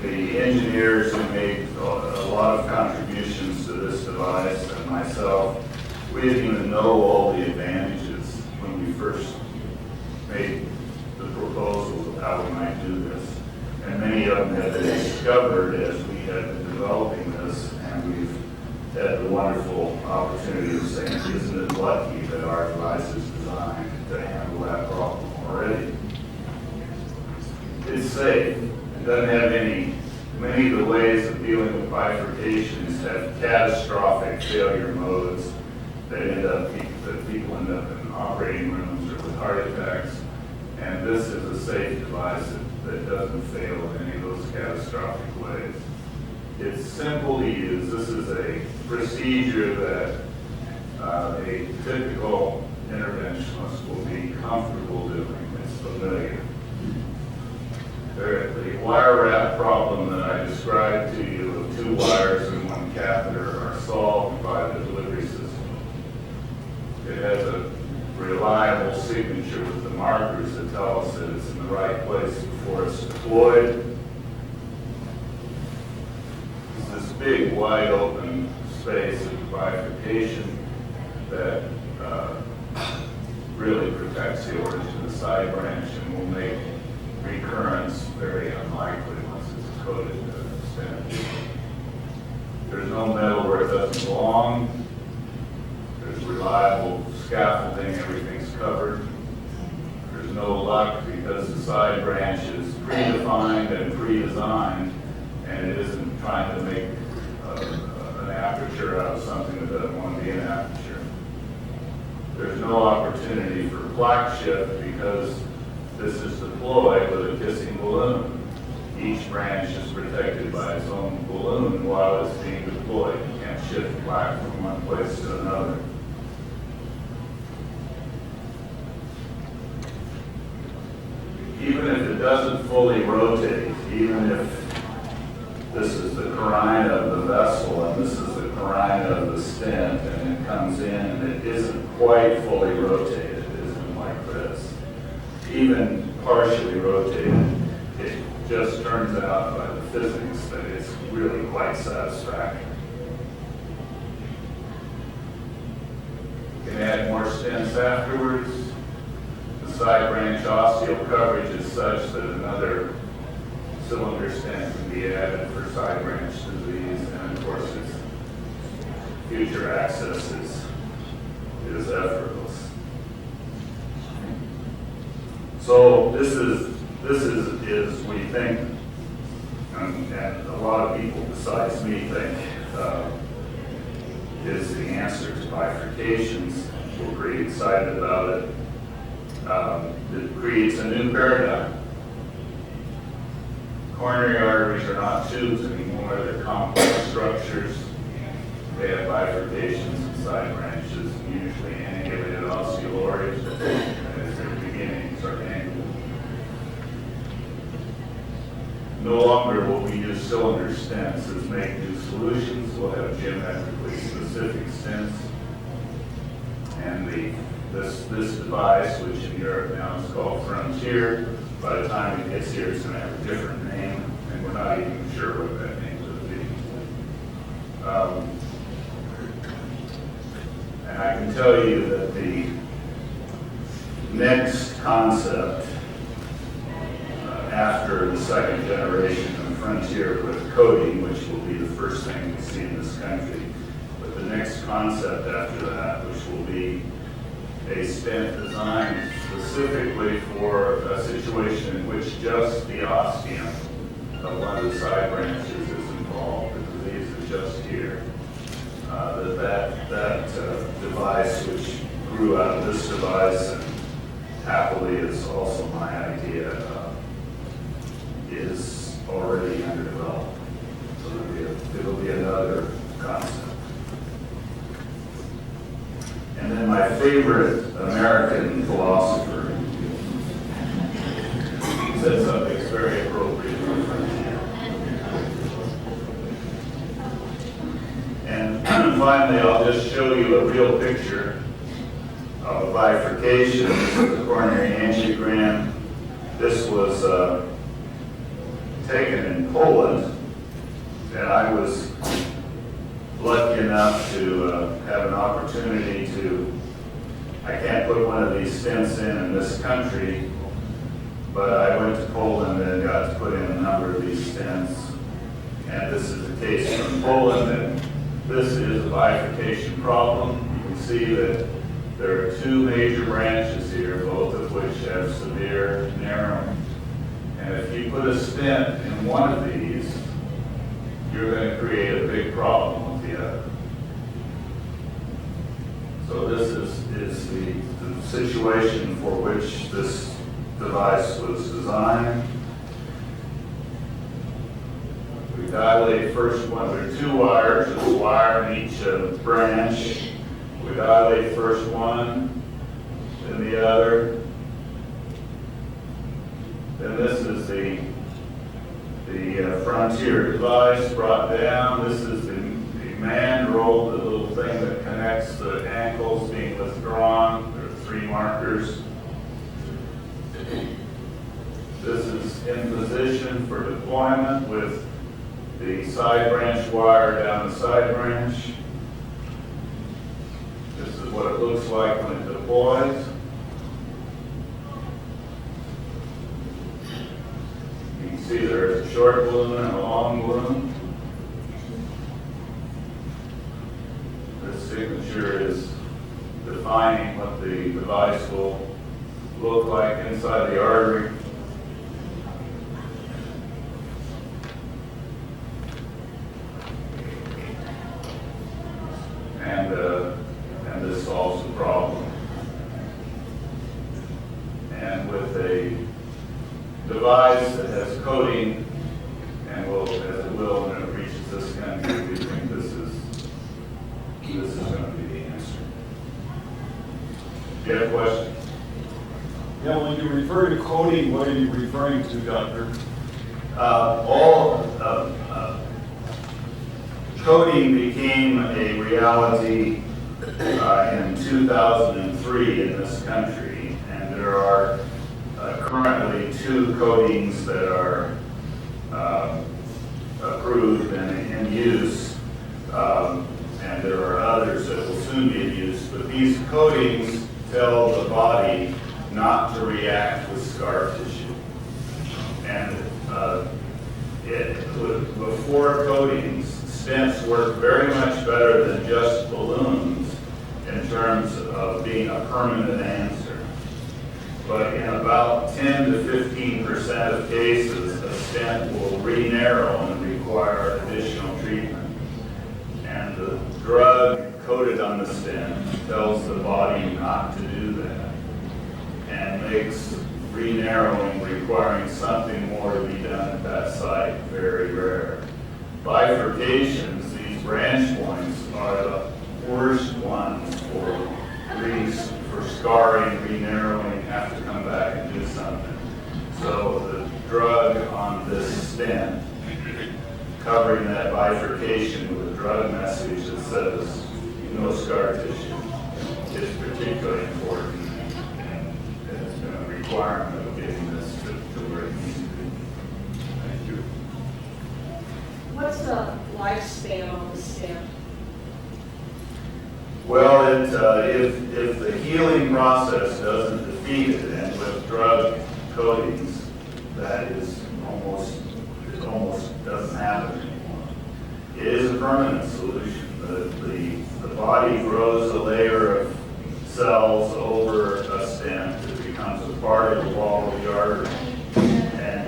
the engineers who made a lot of contributions to this device and myself, we didn't even know all the advantages when we first made the proposals of how we might do this. And many of them had been discovered as we had been developing this, and we've had the wonderful opportunity of saying, isn't it lucky that our device is designed to handle that problem already? It's safe. It doesn't have many of the ways of dealing with bifurcations have catastrophic failure modes that people end up in operating rooms or with heart attacks. And this is a safe device that doesn't fail in any of those catastrophic ways. It's simple to use. This is a procedure that a typical interventionist will be comfortable doing. It's familiar. The wire wrap problem that I described to you of 2 wires and 1 catheter are solved by the delivery system. It has a reliable signature with the markers that tell us that it's in the right place before it's deployed. This big, wide open space of bifurcation that really protects the origin of the side branch and will make recurrence very unlikely once it's coated to an extent. There's no metal where it doesn't belong. There's reliable scaffolding, everything's covered. There's no luck because the side branch is predefined and pre-designed, and it isn't trying to make an aperture out of something that doesn't want to be an aperture. There's no opportunity for plaque shift because this is deployed with a kissing balloon. Each branch is protected by its own balloon while it's being deployed. You can't shift plaque from one place to another. Even if it doesn't fully rotate, even if this is the carina of the vessel and this is the carina of the stent and it comes in and it isn't quite fully rotated, it isn't like this. Even partially rotated, it just turns out by the physics that it's really quite satisfactory. You can add more stents afterwards. The side branch osteal coverage is such that another cylinder stent can be added for side branch disease, and of course its future access is effortless. So this is we think, and a lot of people besides me think, is the answer to bifurcations. We're pretty excited about it. It creates a new paradigm. Coronary arteries are not tubes anymore, they're complex structures. They have bifurcations and side branches, usually angulated osteolories, as their beginnings are angled. No longer will we use cylinder stents as make new solutions. We'll have geometrically specific stents. And this device, which in Europe now is called Frontier, by the time it gets here, it's going to have a different name, and we're not even sure what that name will be. And I can tell you that the next concept after the second generation of Frontier with coding, which will be the first thing we see in this country, but the next concept after that, which will be a stent designed specifically for a situation in which just the ostium of one of the side branches is involved. The disease is just here. That device, which grew out of this device and happily is also my idea, is already under development. So it'll be another concept. And then my favorite American philosopher said something that's very appropriate for Frontier. And finally, I'll just show you a real picture of a bifurcation. This is a coronary angiogram. This was taken in Poland, and I was lucky enough to have an opportunity to, I can't put one of these stents in this country, but I went to Poland and got to put in a number of these stents. And this is a case from Poland, and this is a bifurcation problem. You can see that there are two major branches here, both of which have severe narrowing. And if you put a stent in one of these, you're going to create a big problem with the other. So this is the situation for which this device was designed. We dilate first one. There are two wires. There's a wire in each branch. We dilate first one, then the other. Then this is the Frontier device brought down. This is the mandrel, the little thing that connects the ankles being withdrawn. There are three markers. This is in position for deployment with the side branch wire down the side branch. This is what it looks like when it deploys. You can see there's a short balloon and a long balloon. This signature is defining what the device will look like inside the artery. And this solves the problem. And with a device that has coding, and will, as it will when it reaches this country, we think this is going to be the answer. Do you have a question? Yeah, when you refer to coding, what are you referring to, Doctor? Coding became a reality in 2003 in this country, and there are currently two codings that are approved and in use, and there are others that will soon be in use, but these codings tell the body not to react with scar tissue. And before coatings, stents work very much better than just balloons in terms of being a permanent answer. But in about 10 to 15% of cases, a stent will re-narrow and require additional treatment. And the drug coated on the stent tells the body not to do that and makes re-narrowing requiring something more to be done at that site very rare. Bifurcations, these branch points, are the worst ones for scarring, re-narrowing, have to come back and do something. So the drug on this stent, covering that bifurcation with a drug message that says no scar tissue, is particularly important, and it's been a requirement of getting this to where it needs to be. Thank you. What's the lifespan on the stem? Well, if the healing process doesn't defeat it, and with drug coatings, that is it almost doesn't happen anymore. It is a permanent solution. The body grows a layer of cells over a stent. It becomes a part of the wall of the artery, and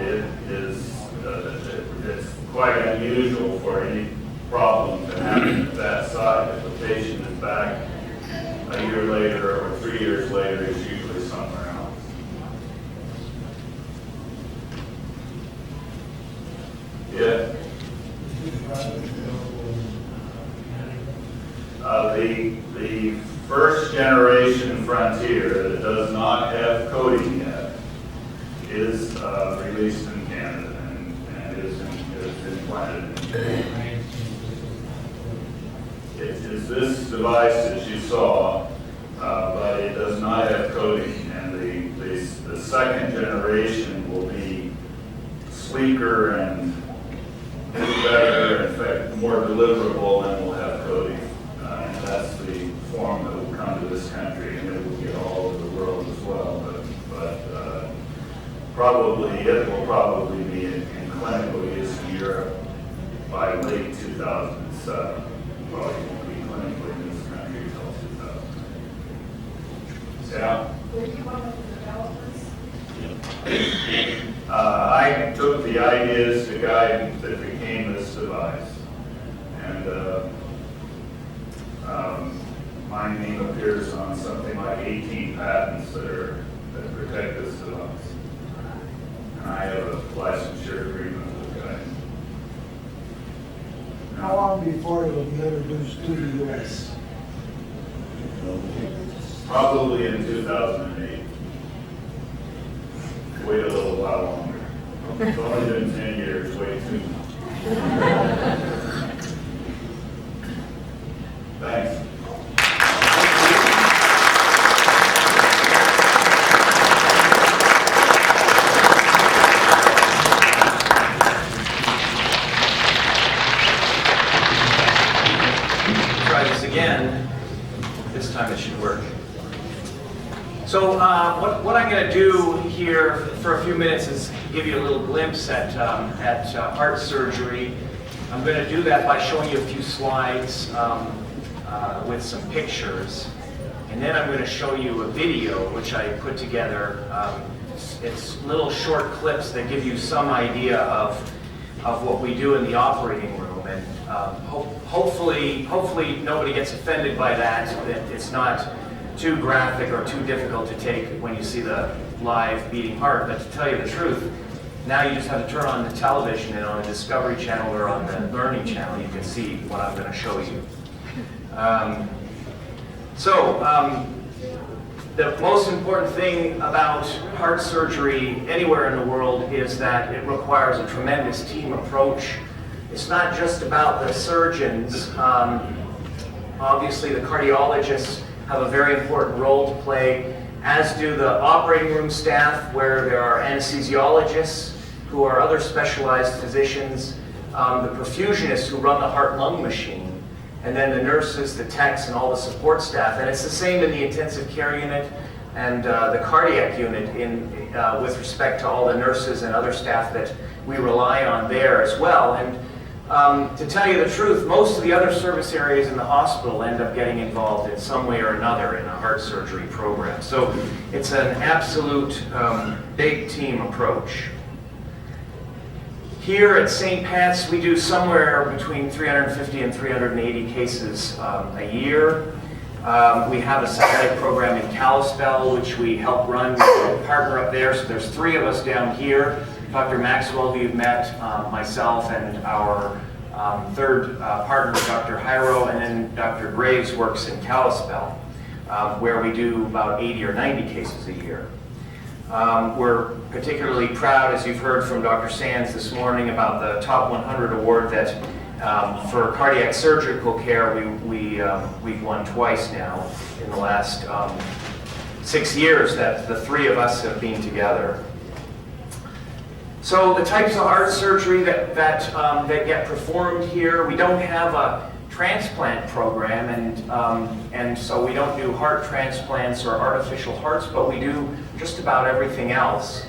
it's quite unusual for any problem to happen at that site. If the patient is back a year later or 3 years later, it's usually somewhere else. Yeah. The first generation Frontier that does not have coating yet is released in Canada and is implanted in Canada. It is this device that you saw, but it does not have coating, and the second generation will be sleeker and better, in fact, more deliverable, and will have coating. And that's the form that will come to this country, and it will get all over the world as well. But it will probably be in clinical use in Europe by late 2007. Probably won't be clinically in this country until 2008. Yeah. Were you one of the developers? I took the ideas to guidance that became this device, and my name appears on something like 18 patents that protect this device. And I have a licensure agreement with guidance. How long before it will be introduced to the U.S.? Probably in 2008. Wait a little while longer. It's only been 10 years, way too long. Thanks. Try this again. This time it should work. So what I'm going to do here for a few minutes is give you a little glimpse at heart surgery. I'm going to do that by showing you a few slides with some pictures. And then I'm going to show you a video which I put together. It's little short clips that give you some idea of what we do in the operating room. And hopefully nobody gets offended by that it's not too graphic or too difficult to take when you see the live beating heart. But to tell you the truth, now you just have to turn on the television, and on the Discovery Channel or on the Learning Channel you can see what I'm going to show you. The most important thing about heart surgery anywhere in the world is that it requires a tremendous team approach. It's not just about the surgeons. Obviously the cardiologists have a very important role to play, as do the operating room staff, where there are anesthesiologists who are other specialized physicians, the perfusionists who run the heart-lung machine, and then the nurses, the techs, and all the support staff. And it's the same in the intensive care unit and the cardiac unit with respect to all the nurses and other staff that we rely on there as well. And to tell you the truth, most of the other service areas in the hospital end up getting involved in some way or another in a heart surgery program. So it's an absolute big team approach. Here at St. Pat's, we do somewhere between 350 and 380 cases a year. We have a satellite program in Kalispell, which we help run with a partner up there. So there's 3 of us down here. Dr. Maxwell, who you've met, myself, and our third partner, Dr. Hyro, and then Dr. Graves works in Kalispell, where we do about 80 or 90 cases a year. We're particularly proud, as you've heard from Dr. Sands this morning, about the Top 100 award that For cardiac surgical care, we've won twice now in the last 6 years that the three of us have been together. So the types of heart surgery that get performed here, we don't have a transplant program, and so we don't do heart transplants or artificial hearts, but we do just about everything else.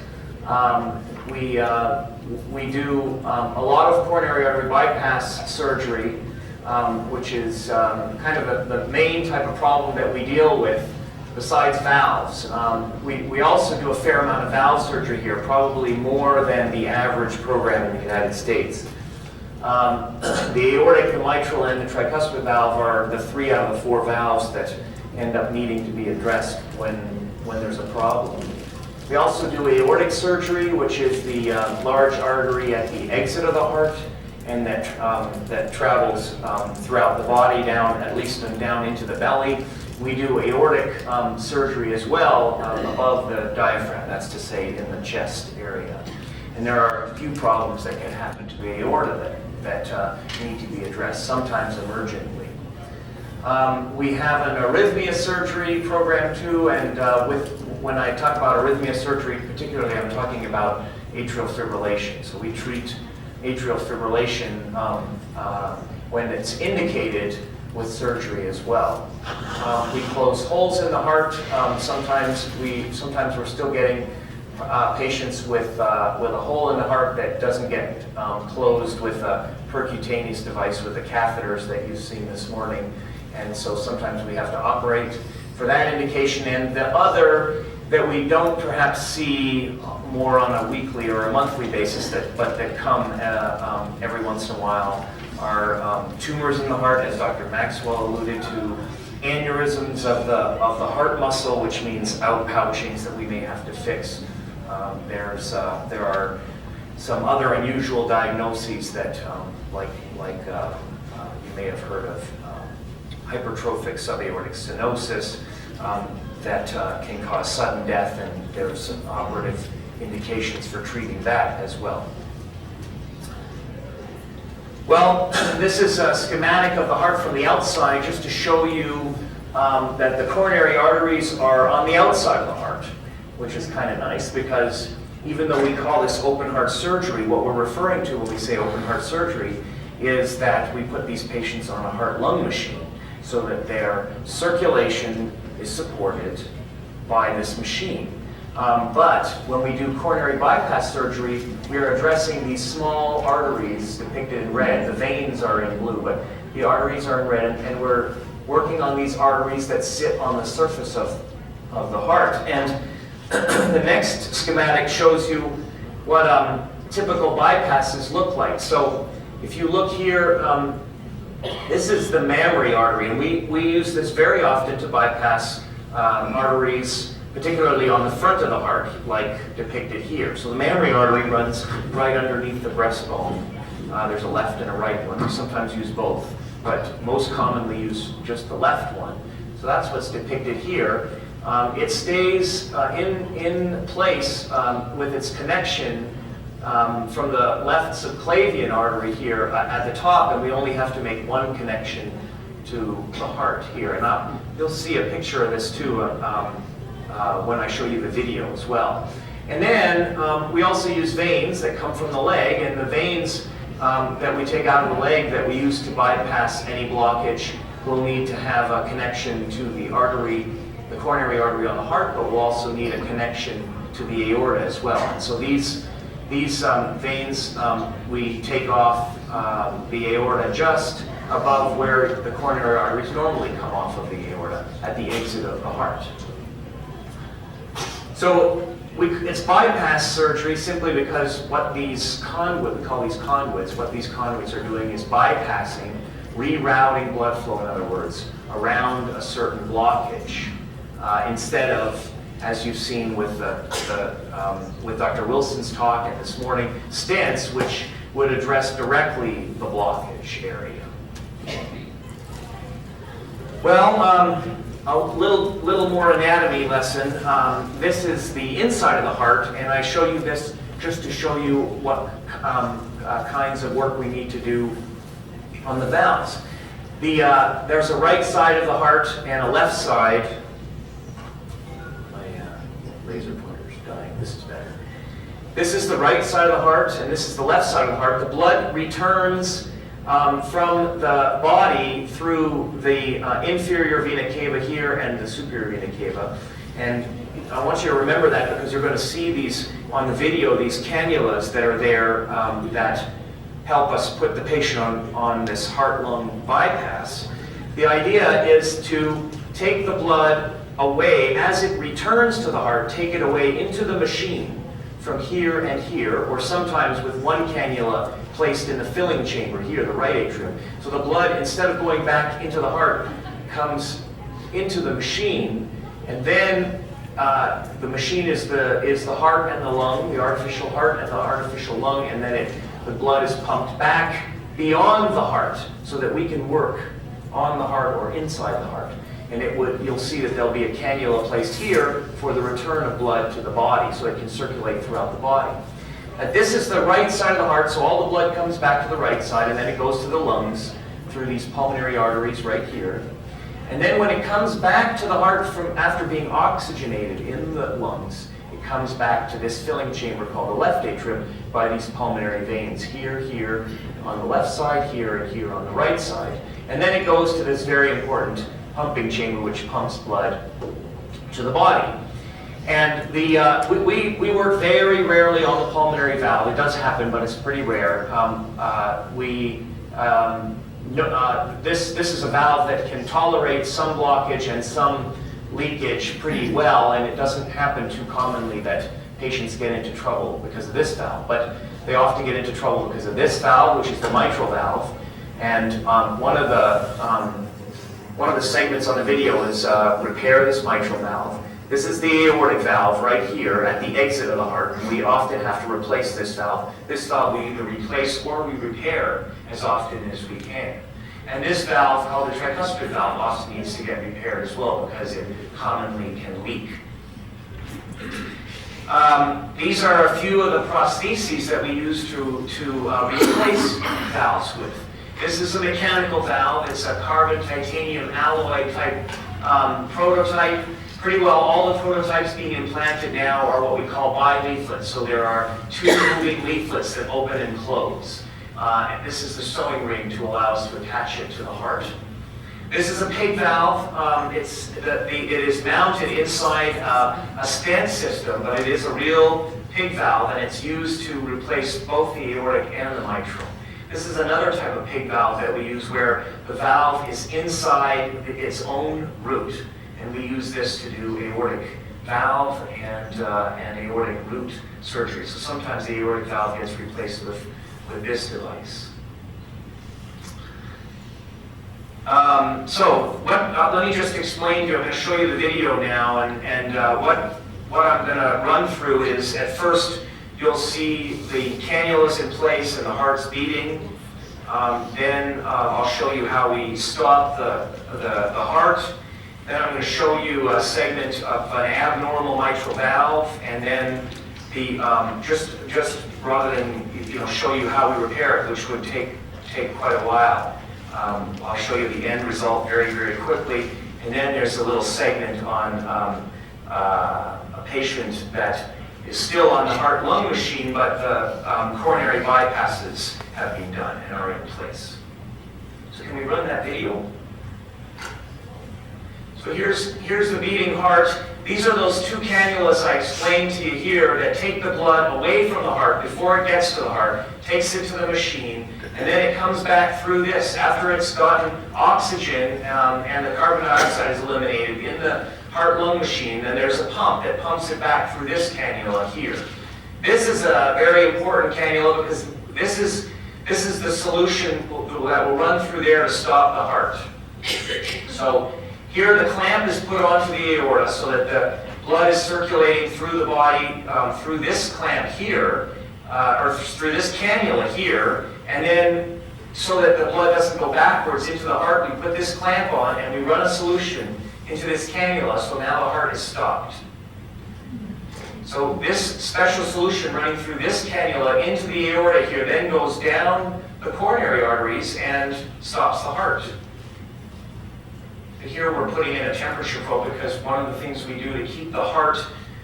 We do a lot of coronary artery bypass surgery, which is kind of the main type of problem that we deal with besides valves. We also do a fair amount of valve surgery here, probably more than the average program in the United States. The aortic, the mitral, and the tricuspid valve are the 3 out of the 4 valves that end up needing to be addressed when there's a problem. We also do aortic surgery, which is the large artery at the exit of the heart, and that travels throughout the body down, at least down into the belly. We do aortic surgery as well above the diaphragm, that's to say in the chest area. And there are a few problems that can happen to the aorta that need to be addressed, sometimes emergently. We have an arrhythmia surgery program too, and when I talk about arrhythmia surgery, particularly I'm talking about atrial fibrillation. So we treat atrial fibrillation when it's indicated with surgery as well. We close holes in the heart. Sometimes we're still getting patients with a hole in the heart that doesn't get closed with a percutaneous device with the catheters that you've seen this morning. And so sometimes we have to operate for that indication. And the other that we don't perhaps see more on a weekly or a monthly basis, but that come every once in a while, are tumors in the heart, as Dr. Maxwell alluded to, aneurysms of the heart muscle, which means outpouchings that we may have to fix. There are some other unusual diagnoses that, like you may have heard of hypertrophic subaortic stenosis that can cause sudden death, and there's some operative indications for treating that as well. Well, this is a schematic of the heart from the outside, just to show you that the coronary arteries are on the outside of the heart, which is kind of nice, because even though we call this open heart surgery, what we're referring to when we say open heart surgery is that we put these patients on a heart-lung machine so that their circulation is supported by this machine. But when we do coronary bypass surgery, we are addressing these small arteries depicted in red. The veins are in blue, but the arteries are in red, and we're working on these arteries that sit on the surface of the heart. And the next schematic shows you what typical bypasses look like. So if you look here, this is the mammary artery, and we use this very often to bypass arteries, particularly on the front of the heart, like depicted here. So the mammary artery runs right underneath the breastbone. There's a left and a right one. We sometimes use both, but most commonly use just the left one. So that's what's depicted here. It stays in place with its connection from the left subclavian artery here at the top, and we only have to make one connection to the heart here. And you'll see a picture of this too when I show you the video as well. And then we also use veins that come from the leg, and the veins that we take out of the leg that we use to bypass any blockage will need to have a connection to the artery, the coronary artery on the heart, but we'll also need a connection to the aorta as well. And so these veins, we take off the aorta just above where the coronary arteries normally come off of the aorta at the exit of the heart. So it's bypass surgery simply because what these conduits, we call these conduits, what these conduits are doing is bypassing, rerouting blood flow, in other words, around a certain blockage, instead of, as you've seen with with Dr. Wilson's talk and this morning, stents, which would address directly the blockage area. Well, a little more anatomy lesson. This is the inside of the heart, and I show you this just to show you what kinds of work we need to do on the valves. There's a right side of the heart and a left side. My laser pointer's dying. This is better. This is the right side of the heart, and this is the left side of the heart. The blood returns from the body through the inferior vena cava here and the superior vena cava. And I want you to remember that because you're going to see these on the video, these cannulas that are there that help us put the patient on this heart-lung bypass. The idea is to take the blood away as it returns to the heart, take it away into the machine from here and here, or sometimes with one cannula placed in the filling chamber here, the right atrium. So the blood, instead of going back into the heart, comes into the machine, and then the machine is the heart and the lung, the artificial heart and the artificial lung, and then the blood is pumped back beyond the heart so that we can work on the heart or inside the heart. And you'll see that there'll be a cannula placed here for the return of blood to the body so it can circulate throughout the body. Now, this is the right side of the heart, so all the blood comes back to the right side, and then it goes to the lungs through these pulmonary arteries right here. And then when it comes back to the heart from after being oxygenated in the lungs, it comes back to this filling chamber called the left atrium by these pulmonary veins here, here on the left side, here, and here on the right side. And then it goes to this very important pumping chamber which pumps blood to the body. And we work very rarely on the pulmonary valve. It does happen, but it's pretty rare. This is a valve that can tolerate some blockage and some leakage pretty well, and it doesn't happen too commonly that patients get into trouble because of this valve, but they often get into trouble because of this valve, which is the mitral valve. And one of the segments on the video is repair this mitral valve. This is the aortic valve right here at the exit of the heart. And we often have to replace this valve. This valve we either replace or we repair as often as we can. And this valve, called the tricuspid valve, often needs to get repaired as well because it commonly can leak. These are a few of the prostheses that we use to replace valves with. This is a mechanical valve. It's a carbon titanium alloy type prototype. Pretty well all the prototypes being implanted now are what we call bi-leaflets. So there are two moving leaflets that open and close. And this is the sewing ring to allow us to attach it to the heart. This is a pig valve. It is mounted inside a stent system, but it is a real pig valve, and it's used to replace both the aortic and the mitral. This is another type of pig valve that we use where the valve is inside its own root, and we use this to do aortic valve and aortic root surgery. So sometimes the aortic valve gets replaced with this device. Let me just explain to you. I'm going to show you the video now, and what I'm going to run through is, at first, you'll see the cannulas in place and the heart's beating. Then I'll show you how we stop the heart. Then I'm going to show you a segment of an abnormal mitral valve, and then just rather than show you how we repair it, which would take quite a while. I'll show you the end result very, very quickly, and then there's a little segment on a patient that is still on the heart-lung machine, but the coronary bypasses have been done and are in place. So can we run that video? So here's the beating heart. These are those two cannulas I explained to you here that take the blood away from the heart before it gets to the heart, takes it to the machine, and then it comes back through this. After it's gotten oxygen and the carbon dioxide is eliminated in the heart-lung machine, then there's a pump that pumps it back through this cannula here. This is a very important cannula because this is the solution that will run through there to stop the heart. So here the clamp is put onto the aorta so that the blood is circulating through the body through this clamp here, or through this cannula here, and then so that the blood doesn't go backwards into the heart, we put this clamp on and we run a solution into this cannula, so now the heart is stopped. So this special solution running through this cannula into the aorta here then goes down the coronary arteries and stops the heart. Here we're putting in a temperature probe because one of the things we do to keep the heart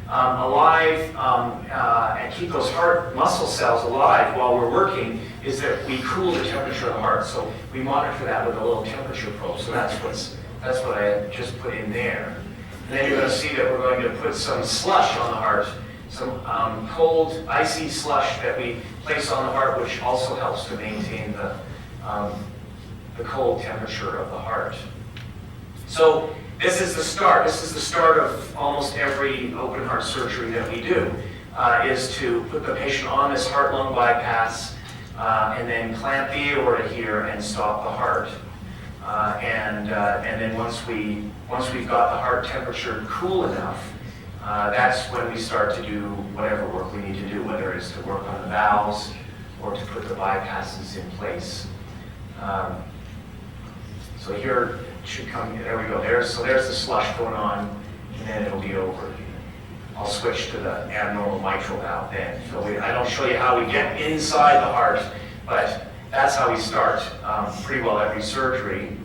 alive and keep those heart muscle cells alive while we're working is that we cool the temperature of the heart. So we monitor that with a little temperature probe. So that's what I just put in there. And then you're going to see that we're going to put some slush on the heart, some cold, icy slush that we place on the heart, which also helps to maintain the cold temperature of the heart. So this is the start. This is the start of almost every open heart surgery that we do, is to put the patient on this heart-lung bypass and then clamp the aorta here and stop the heart. And then once we've got the heart temperature cool enough, that's when we start to do whatever work we need to do, whether it's to work on the valves or to put the bypasses in place. So here it should come, there we go, so there's the slush going on, and then it'll be over. I'll switch to the abnormal mitral valve then. So I don't show you how we get inside the heart, but that's how we start pretty well every surgery.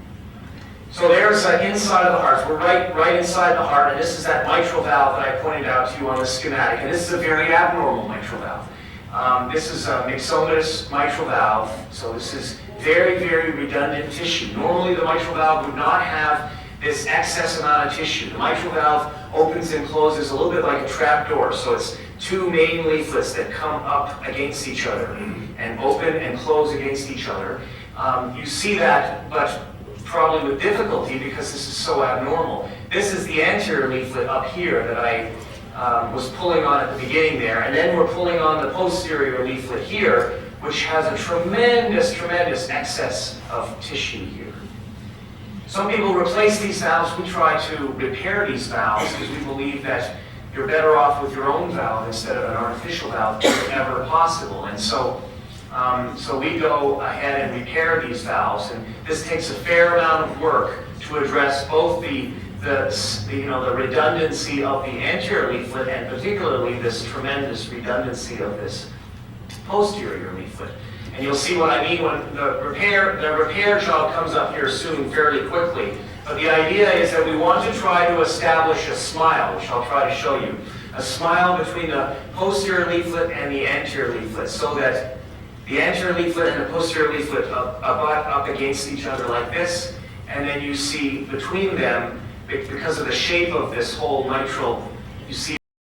So there's inside of the heart. We're right inside the heart, and this is that mitral valve that I pointed out to you on the schematic. And this is a very abnormal mitral valve. This is a myxomatous mitral valve, so this is very, very redundant tissue. Normally the mitral valve would not have this excess amount of tissue. The mitral valve opens and closes a little bit like a trap door, so it's two main leaflets that come up against each other and open and close against each other. You see that, but probably with difficulty because this is so abnormal. This is the anterior leaflet up here that I was pulling on at the beginning there, and then we're pulling on the posterior leaflet here, which has a tremendous, tremendous excess of tissue here. Some people replace these valves. We try to repair these valves because we believe that you're better off with your own valve instead of an artificial valve whenever possible. And so we go ahead and repair these valves, and this takes a fair amount of work to address both the redundancy of the anterior leaflet and particularly this tremendous redundancy of this posterior leaflet. And you'll see what I mean when the repair job comes up here soon fairly quickly. But the idea is that we want to try to establish a smile, which I'll try to show you. A smile between the posterior leaflet and the anterior leaflet, so that the anterior leaflet and the posterior leaflet butt up against each other like this, and then you see between them, because of the shape of this whole mitral, you see